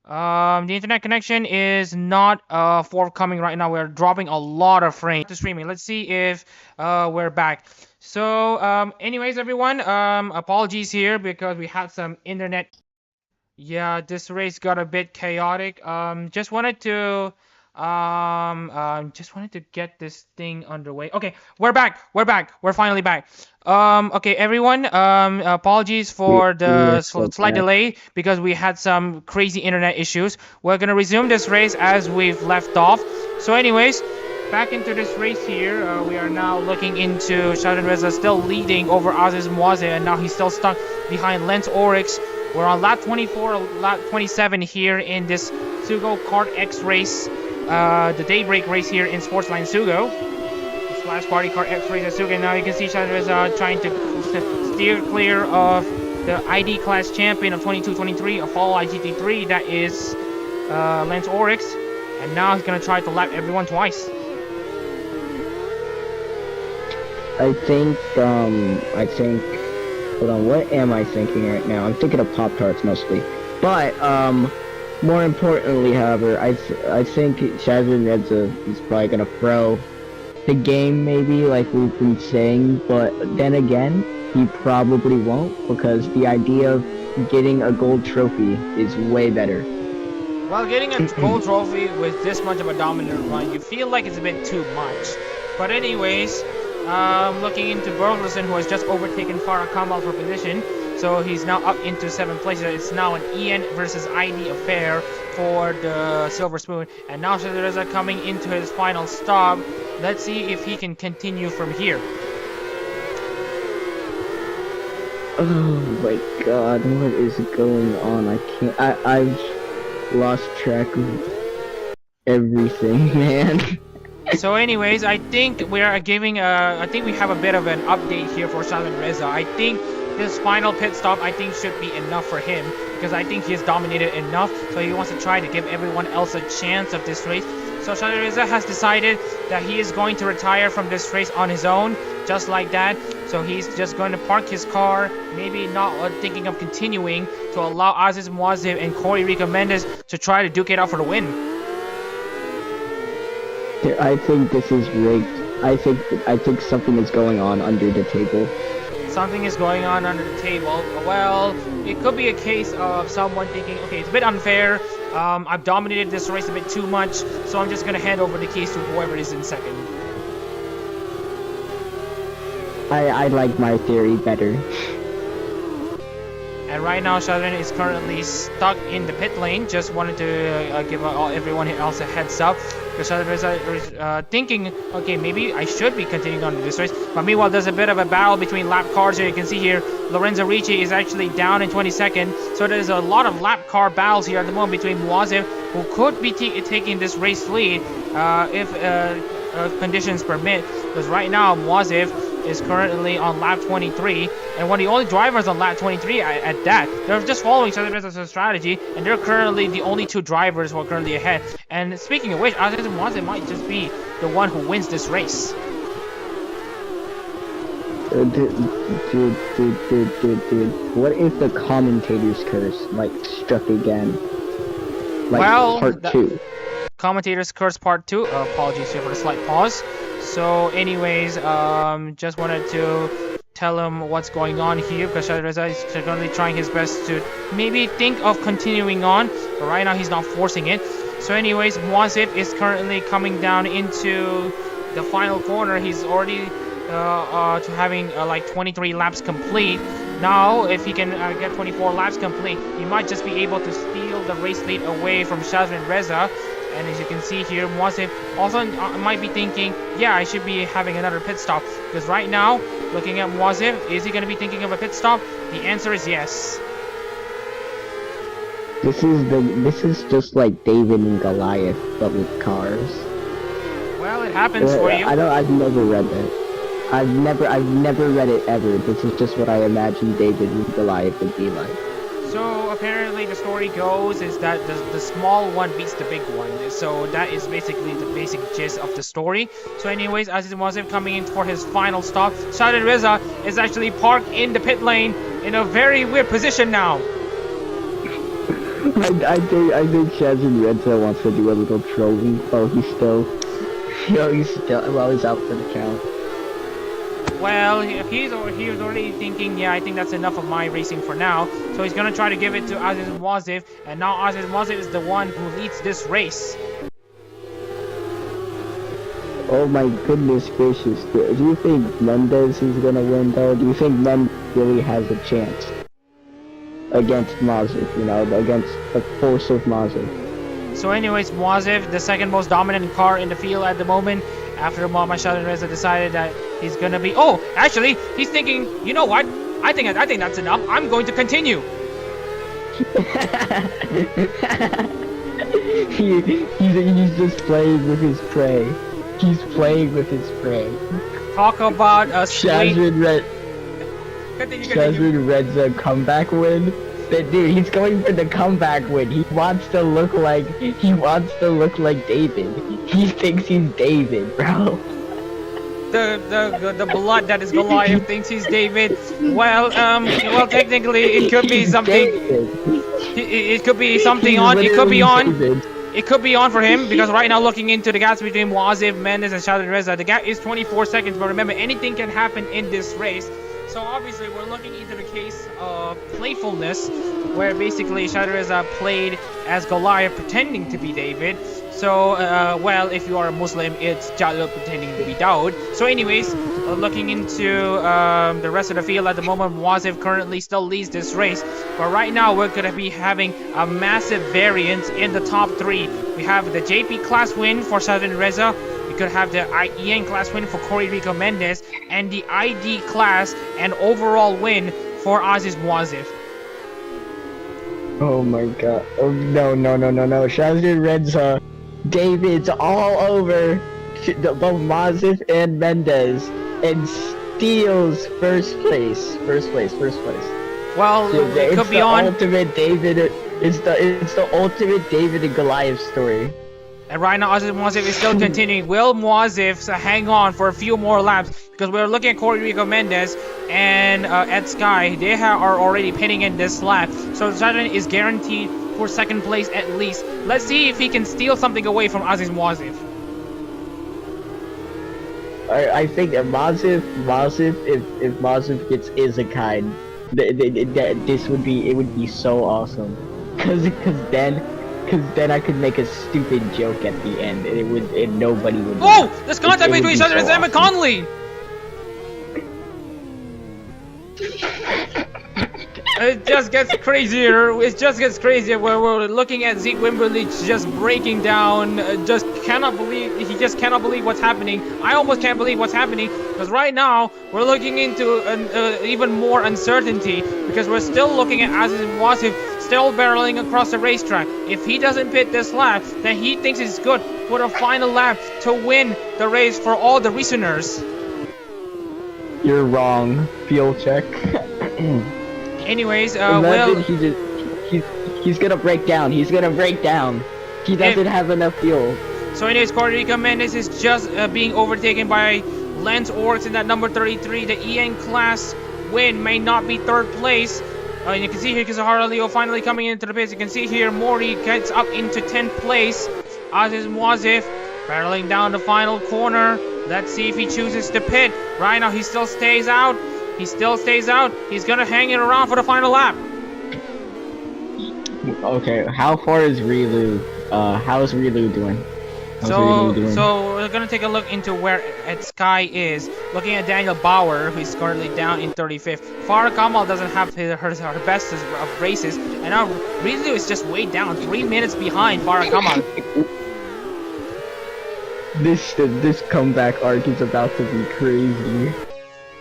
The internet connection is not forthcoming right now. We're dropping a lot of frames to streaming. Let's see if we're back. So, anyways, everyone, apologies here because we had some internet. Yeah, this race got a bit chaotic. Just wanted to get this thing underway. Okay, we're back. We're finally back. Okay, everyone, apologies for the slight delay because we had some crazy internet issues. We're gonna resume this race as we've left off. So anyways, back into this race here. We are now looking into Sheldon Reza still leading over Aziz Mwaze, and now he's still stuck behind Lance Oryx. We're on lap 24, lap 27 here in this SUGO KartX race, the Daybreak race here in Sportsland SUGO. Splash Party KartX race at SUGO. Now you can see Sheldon Reza trying to steer clear of the ID class champion of 22-23 of Hololive GT3, that is Lance Oryx. And now he's going to try to lap everyone twice. I think, hold on, what am I thinking right now? I'm thinking of Pop-Tarts mostly. But, more importantly, however, I think Shazza Reza is probably gonna throw the game maybe, like we've been saying, but then again, he probably won't, because the idea of getting a gold trophy is way better. Well, getting a gold trophy with this much of a dominant run, you feel like it's a bit too much. But anyways, looking into Bergelson, who has just overtaken Farah Kamal for position. So he's now up into 7th place. It's now an EN versus ID affair for the Silver Spoon. And now Shazareza coming into his final stop. Let's see if he can continue from here. Oh my god, what is going on? I've lost track of everything, man. So anyways, I think we are giving I think we have a bit of an update here for Shazan Reza. I think this final pit stop, I think, should be enough for him, because I think he has dominated enough, so he wants to try to give everyone else a chance of this race. So Shazan Reza has decided that he is going to retire from this race on his own, just like that. So he's just going to park his car, maybe not thinking of continuing, to allow Aziz Muazib and Corey Rico Mendes to try to duke it out for the win. I think this is rigged. I think something is going on under the table. Something is going on under the table. Well, it could be a case of someone thinking, okay, it's a bit unfair. I've dominated this race a bit too much, so I'm just gonna hand over the keys to whoever is in second. I like my theory better. And right now, Sheldon is currently stuck in the pit lane. Just wanted to give everyone else a heads up. Because Sheldon is thinking, okay, maybe I should be continuing on this race. But meanwhile, there's a bit of a battle between lap cars here. You can see here, Lorenzo Ricci is actually down in 22nd. So there's a lot of lap car battles here at the moment between Muazib, who could be taking this race lead if conditions permit. Because right now, Muazib is currently on lap 23, and one of the only drivers on lap 23 at that. They're just following Shazarez's strategy, and they're currently the only two drivers who are currently ahead. And speaking of which, Aziz Muazib might just be the one who wins this race. Dude. What if the commentator's curse, struck again? Well, part 2. Commentator's curse part 2. Apologies here for the slight pause. So anyways, just wanted to tell him what's going on here, because Shazareza is currently trying his best to maybe think of continuing on, but right now he's not forcing it. So anyways, Muazib is currently coming down into the final corner. He's already to having like 23 laps complete. Now, if he can get 24 laps complete, he might just be able to steal the race lead away from Shazir and Reza. And as you can see here, Muazif also might be thinking, yeah, I should be having another pit stop. Because right now, looking at Muazif, is he going to be thinking of a pit stop? The answer is yes. This is just like David and Goliath, but with cars. Well, it happens for you. I've never read it. I've never read it ever. This is just what I imagine David and Goliath would be like. So apparently the story goes is that the small one beats the big one. So that is basically the basic gist of the story. So anyways, Aziz Muazif coming in for his final stop. Shadid Reza is actually parked in the pit lane in a very weird position now. I think Shazin Reza wants to do a little trolling while he's out for the count. Well, he's already thinking, yeah, I think that's enough of my racing for now. So he's gonna try to give it to Aziz Muazif, and now Aziz Muazif is the one who leads this race. Oh my goodness gracious! Do you think Mendez is gonna win though? Do you think Mendez really has a chance against Muazif? You know, against the force of Muazif. So anyways, Muazif, the second most dominant car in the field at the moment, after Muhammad Shadid Reza decided that he's gonna be... Oh, actually, he's thinking, you know what? I think that's enough. I'm going to continue. He's just playing with his prey. He's playing with his prey. Talk about a sweet... Shazid Red's comeback win. Dude, he's going for the comeback win. He wants to look like David. He thinks he's David, bro. The blood that is Goliath thinks he's David. Well, technically it could be something. It could be something on. It could be on. It could be on for him because right now, looking into the gaps between Muazif, Mendez, and Shadid Reza, the gap is 24 seconds. But remember, anything can happen in this race. So obviously, we're looking into the case of playfulness, where basically Shadid Reza played as Goliath, pretending to be David. So, well, if you are a Muslim, it's Jalil pretending to be Daud. So anyways, looking into the rest of the field at the moment, Muazif currently still leads this race. But right now, we're going to be having a massive variance in the top three. We have the JP class win for Shadid Reza. We could have the EN class win for Corey Rico Mendez. And the ID class and overall win for Aziz Muazif. Oh my god. Oh, no. Shazir Reza. David's all over both Muazif and Mendez and steals first place. Well, it could be on. It's the ultimate David and Goliath story. And right now, Aziz Muazif is still continuing. Will Muazif hang on for a few more laps? Because we're looking at Corey Rico Mendez and Ed Sky. They are already pitting in this lap. So Shadid is guaranteed for second place at least. Let's see if he can steal something away from Aziz Muazif. I think if Muazif gets Izakai, it would be so awesome. Cause then I could make a stupid joke at the end, and nobody would. Oh, there's contact between Shadid Reza and Conley. It just gets crazier. It just gets crazier where we're looking at Zeke Wimberly just breaking down. He just cannot believe what's happening. I almost can't believe what's happening because right now we're looking into even more uncertainty because we're still looking at Aziz Muazif still barreling across the racetrack. If he doesn't pit this lap, then he thinks it's good for the final lap to win the race for all the reasoners. You're wrong. Fuel check. Anyways, he's gonna break down. He doesn't have enough fuel. So anyways, Corey Rico Mendez is just being overtaken by Lance Orks in that number 33. The EN class win may not be third place. And you can see here Kizahara Leo finally coming into the pits. You can see here Mori gets up into 10th place. Aziz Muazif barreling down the final corner. Let's see if he chooses to pit. Right now he still stays out. He's gonna hang it around for the final lap. Okay, how far is Rilu? How's Rilu doing? So we're gonna take a look into where Sky is. Looking at Daniel Bauer, who is currently down in 35th. Farah Kamal doesn't have her best of races, and now Rizu is just way down, 3 minutes behind Farah Kamal. This comeback arc is about to be crazy.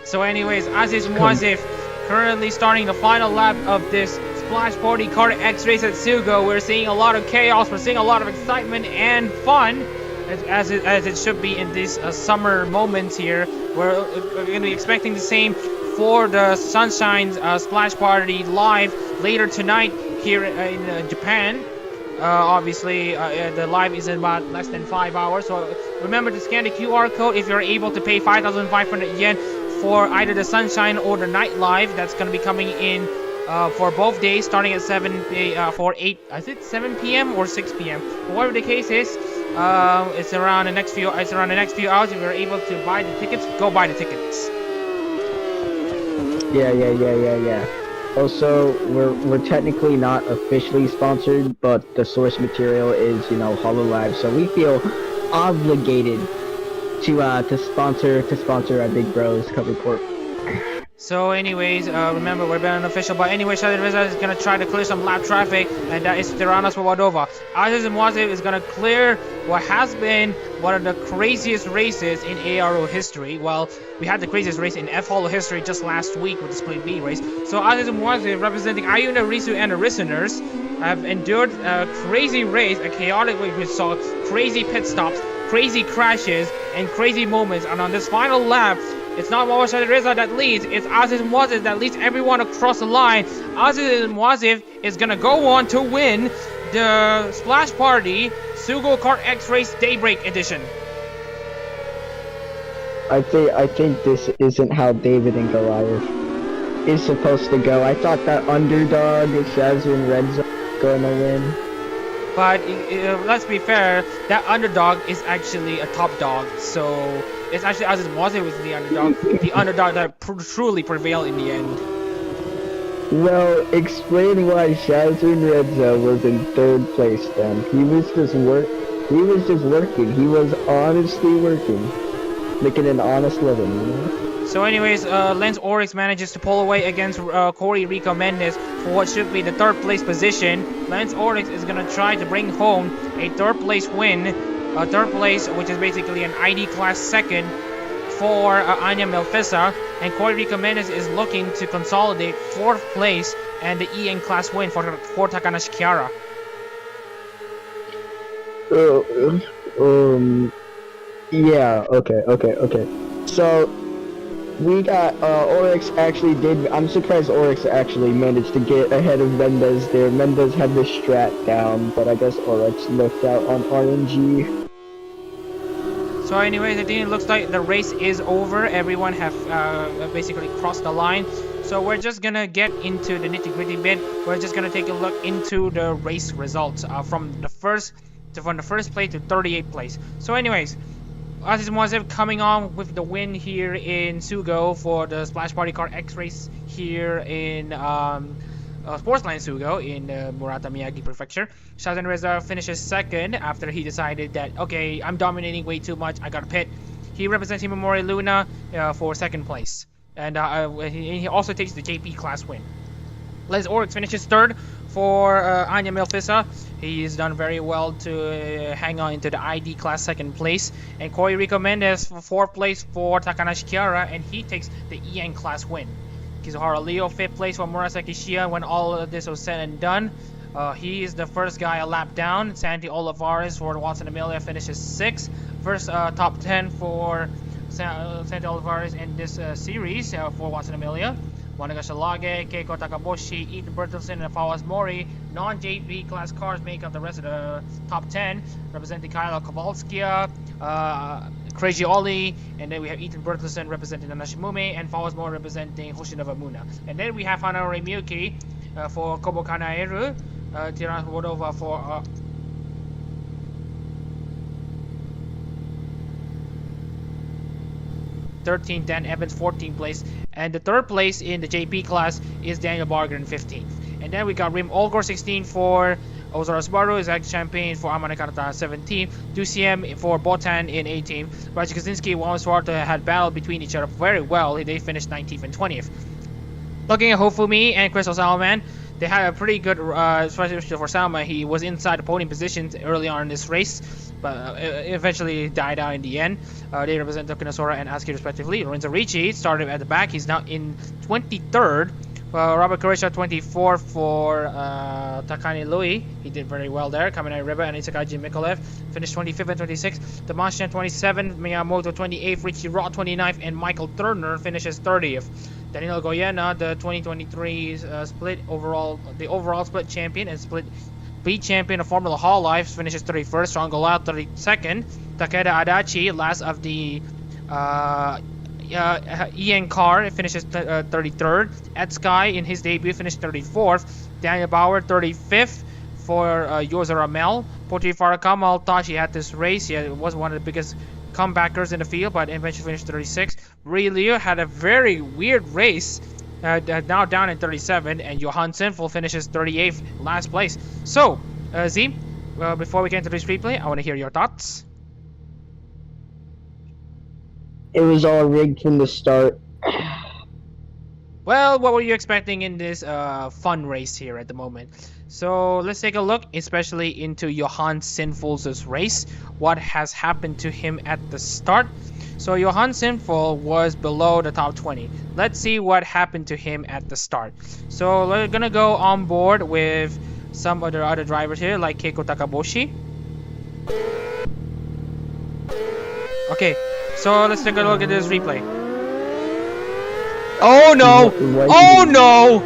So anyways, Aziz Muazif currently starting the final lap of this Splash Party KartX race at SUGO. We're seeing a lot of chaos, we're seeing a lot of excitement and fun, as it should be in these summer moments here. We're going to be expecting the same for the Sunshine Splash Party live later tonight here in Japan. Obviously, the live is in about less than 5 hours, so remember to scan the QR code if you're able to pay 5,500 yen for either the Sunshine or the Night Live. That's going to be coming in for both days, starting at 7 p.m. or 6 p.m. But whatever the case is, it's around the next few hours. If you're able to buy the tickets, go buy the tickets. Yeah. Also, we're technically not officially sponsored, but the source material is, Hololive, so we feel obligated to sponsor our big bros cover corp. So anyways, remember we're being unofficial, but anyway, Shadid Reza is gonna try to clear some lap traffic, and that is Tirana Swabadova. Aziz Muazif is gonna clear what has been one of the craziest races in ARO history. Well, we had the craziest race in F-Holo history just last week with the Split B race. So Aziz Muazif, representing Ayuna, Risu, and the listeners, have endured a crazy race, a chaotic race. We saw crazy pit stops, crazy crashes, and crazy moments. And on this final lap, it's not Wawa Shadid Reza that leads, it's Aziz Muazif that leads everyone across the line. Aziz Muazif is gonna go on to win the Splash Party SUGO KartX Race Daybreak Edition. I think this isn't how David and Goliath is supposed to go. I thought that underdog Shazin Redza was gonna win. But let's be fair, that underdog is actually a top dog, so it's actually Aziz Muazif was the underdog that truly prevailed in the end. Well, explaining why Shazin Redza was in 3rd place then. He was just working. He was honestly working. Making an honest living, So anyways, Lance Oryx manages to pull away against Corey Rico Mendez for what should be the 3rd place position. Lance Oryx is going to try to bring home a 3rd place win. 3rd place, which is basically an ID class 2nd for Anya Melfissa. And Corey Rico Mendez is looking to consolidate 4th place and the EN class win for Takanashi Kiara. Yeah, okay. So, we got, Oryx actually I'm surprised Oryx actually managed to get ahead of Mendez there. Mendez had the strat down, but I guess Oryx looked out on RNG. So anyways, I think it looks like the race is over. Everyone have basically crossed the line. So we're just gonna get into the nitty-gritty bit. We're just gonna take a look into the race results from the first place to 38th place. So anyways, Aziz Muazif coming on with the win here in SUGO for the Splash Party KartX race here in Sportsland SUGO in Murata Miyagi Prefecture. Shazin Reza finishes 2nd after he decided that, okay, I'm dominating way too much, I gotta pit. He represents Himamori Luna for 2nd place. And he also takes the JP class win. Les Oryx finishes 3rd for Anya Melfissa. He's done very well to hang on into the ID class 2nd place. And Corey Rico Mendez for 4th place for Takanashi Kiara, and he takes the EN class win. Kizuhara Leo 5th place for Murasaki Shia when all of this was said and done. He is the first guy a lap down. Santi Olivares for Watson Amelia finishes 6th. First top 10 for Santi Olivares in this series for Watson Amelia. Monica Shalage, Keiko Takaboshi, Ethan Bertelsen, and Fawaz Mori. Non-JP class cars make up the rest of the top 10, representing Kyla Kowalskia, Crazy Ollie, and then we have Ethan Bertelsen representing Nanashimume, and Fawaz Mori representing Hoshinova Muna. And then we have Hanare Miyuki for Kobo Kanaeru, Tirana Vodova for 13th, Dan Evans 14th place, and the 3rd place in the JP class is Daniel Barger in 15th. And then we got Rim Olgor 16th for Ozora Subaru is ex-champion for Amane Karata 17, 2CM for Botan in 18. Raji Kaczynski and Juan Suarta had battled between each other very well. They finished 19th and 20th. Looking at Hofumi and Crystal Salaman, they had a pretty good, especially for Salma. He was inside the podium positions early on in this race, but eventually died out in the end. They represent Tokunasora and Aski respectively. Lorenzo Ricci started at the back. He's now in 23rd. Robert Kuresha 24 for Takani Louis. He did very well there. Kaminai Riba and Isakaji Mikolev finished 25th and 26th. Damashian 27th, Miyamoto 28th, Richie Raw 29th, and Michael Turner finishes 30th. Daniel Goyena, the 2023 the overall split champion and split B champion of Formula Hololive, finishes 31st. Sean Golau 32nd. Takeda Adachi, last of the Ian Carr, finishes 33rd. Ed Sky in his debut finished 34th. Daniel Bauer 35th for Yoza Ramel. Potri Farakamal thought he had this race. He was one of the biggest comebackers in the field, but eventually finished 36th. Ri Liu had a very weird race, now down in 37, and Johan Sinful finishes 38th, last place. So, Z, before we get into this replay, I want to hear your thoughts. It was all rigged from the start. Well, what were you expecting in this fun race here at the moment? So let's take a look, especially into Johan Sinful's race. What has happened to him at the start? So Johan Sinful was below the top 20. Let's see what happened to him at the start. So we're gonna go on board with some of the other drivers here, like Keiko Takaboshi. Okay, so let's take a look at this replay. Oh no! Oh no!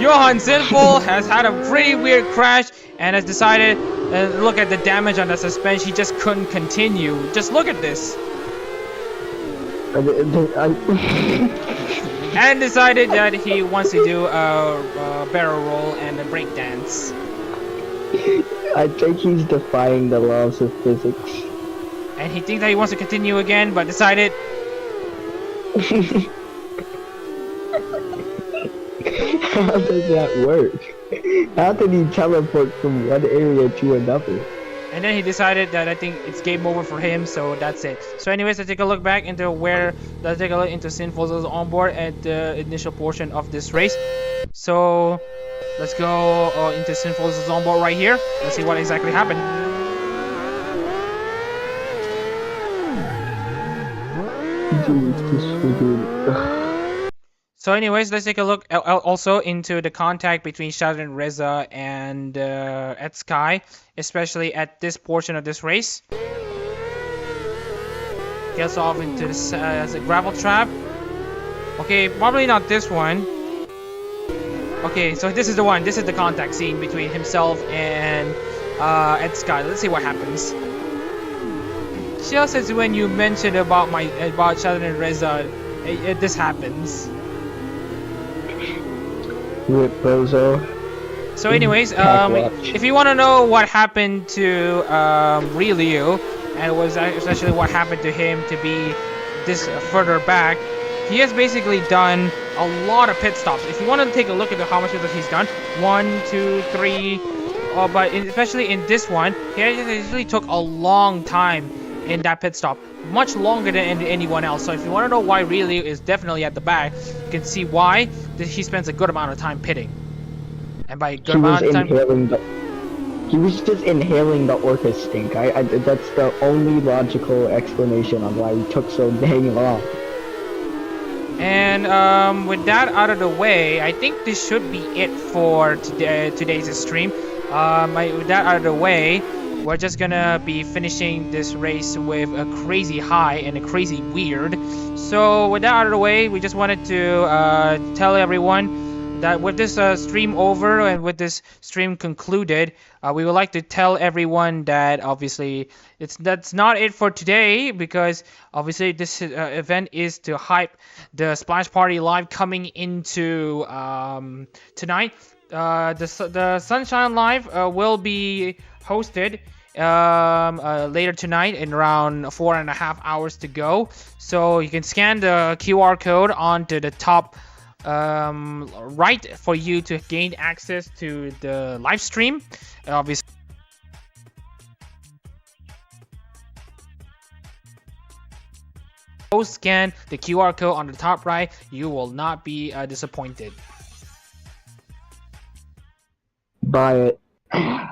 Johan Sinful has had a pretty weird crash and has decided, look at the damage on the suspension, he just couldn't continue. Just look at this. And decided that he wants to do a barrel roll and a break dance. I think he's defying the laws of physics. And he thinks that he wants to continue again, but decided... How does that work? How did he teleport from one area to another? And then he decided that I think it's game over for him, so that's it. So anyways, let's take a look back into let's take a look into Sinful's onboard at the initial portion of this race. So let's go into Sinful's onboard right here. Let's see what exactly happened. So anyways, let's take a look also into the contact between Shadran Reza and Ed Sky, especially at this portion of this race. Gets off into this as a gravel trap. Okay, probably not this one. Okay, so this is the one. This is the contact scene between himself and Ed Sky. Let's see what happens. Just as when you mentioned about Shadran Reza, this happens. Rip Bozo. So anyways, if you want to know what happened to Ri Liu, and it was especially what happened to him to be this further back, he has basically done a lot of pit stops. If you want to take a look at how much pit stops he's done, 1, 2, 3, but especially in this one, he actually took a long time in that pit stop, much longer than anyone else. So if you want to know why Ri Liu is definitely at the back, you can see why he spends a good amount of time pitting. And by good amount of time, he was just inhaling the orca stink. That's the only logical explanation on why he took so dang long. And with that out of the way, I think this should be it for today's stream. With that out of the way, we're just gonna be finishing this race with a crazy high and a crazy weird. So with that out of the way, we just wanted to tell everyone that with this stream over and with this stream concluded, we would like to tell everyone that obviously that's not it for today, because obviously this event is to hype the Splash Party Live coming into tonight. The Sunshine Live will be hosted later tonight in around 4.5 hours to go. So you can scan the QR code onto the top right for you to gain access to the live stream. Obviously, scan the QR code on the top right. You will not be disappointed. Buy it.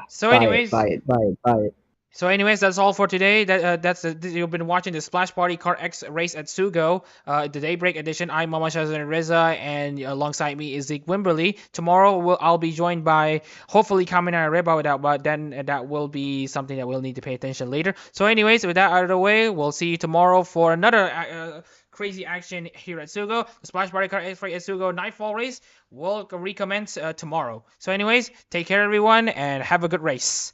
So anyways, buy it. So anyways, that's all for today. You've been watching the Splash Party KartX race at SUGO, the Daybreak edition. I'm Mama Shazan Reza, and alongside me is Zeke Wimberly. Tomorrow I'll be joined by hopefully Kamina Reba, but then that will be something that we'll need to pay attention later. So anyways, with that out of the way, we'll see you tomorrow for another crazy action here at SUGO. The Splash Party KartX race at SUGO Nightfall race will recommence tomorrow. So anyways, take care everyone and have a good race.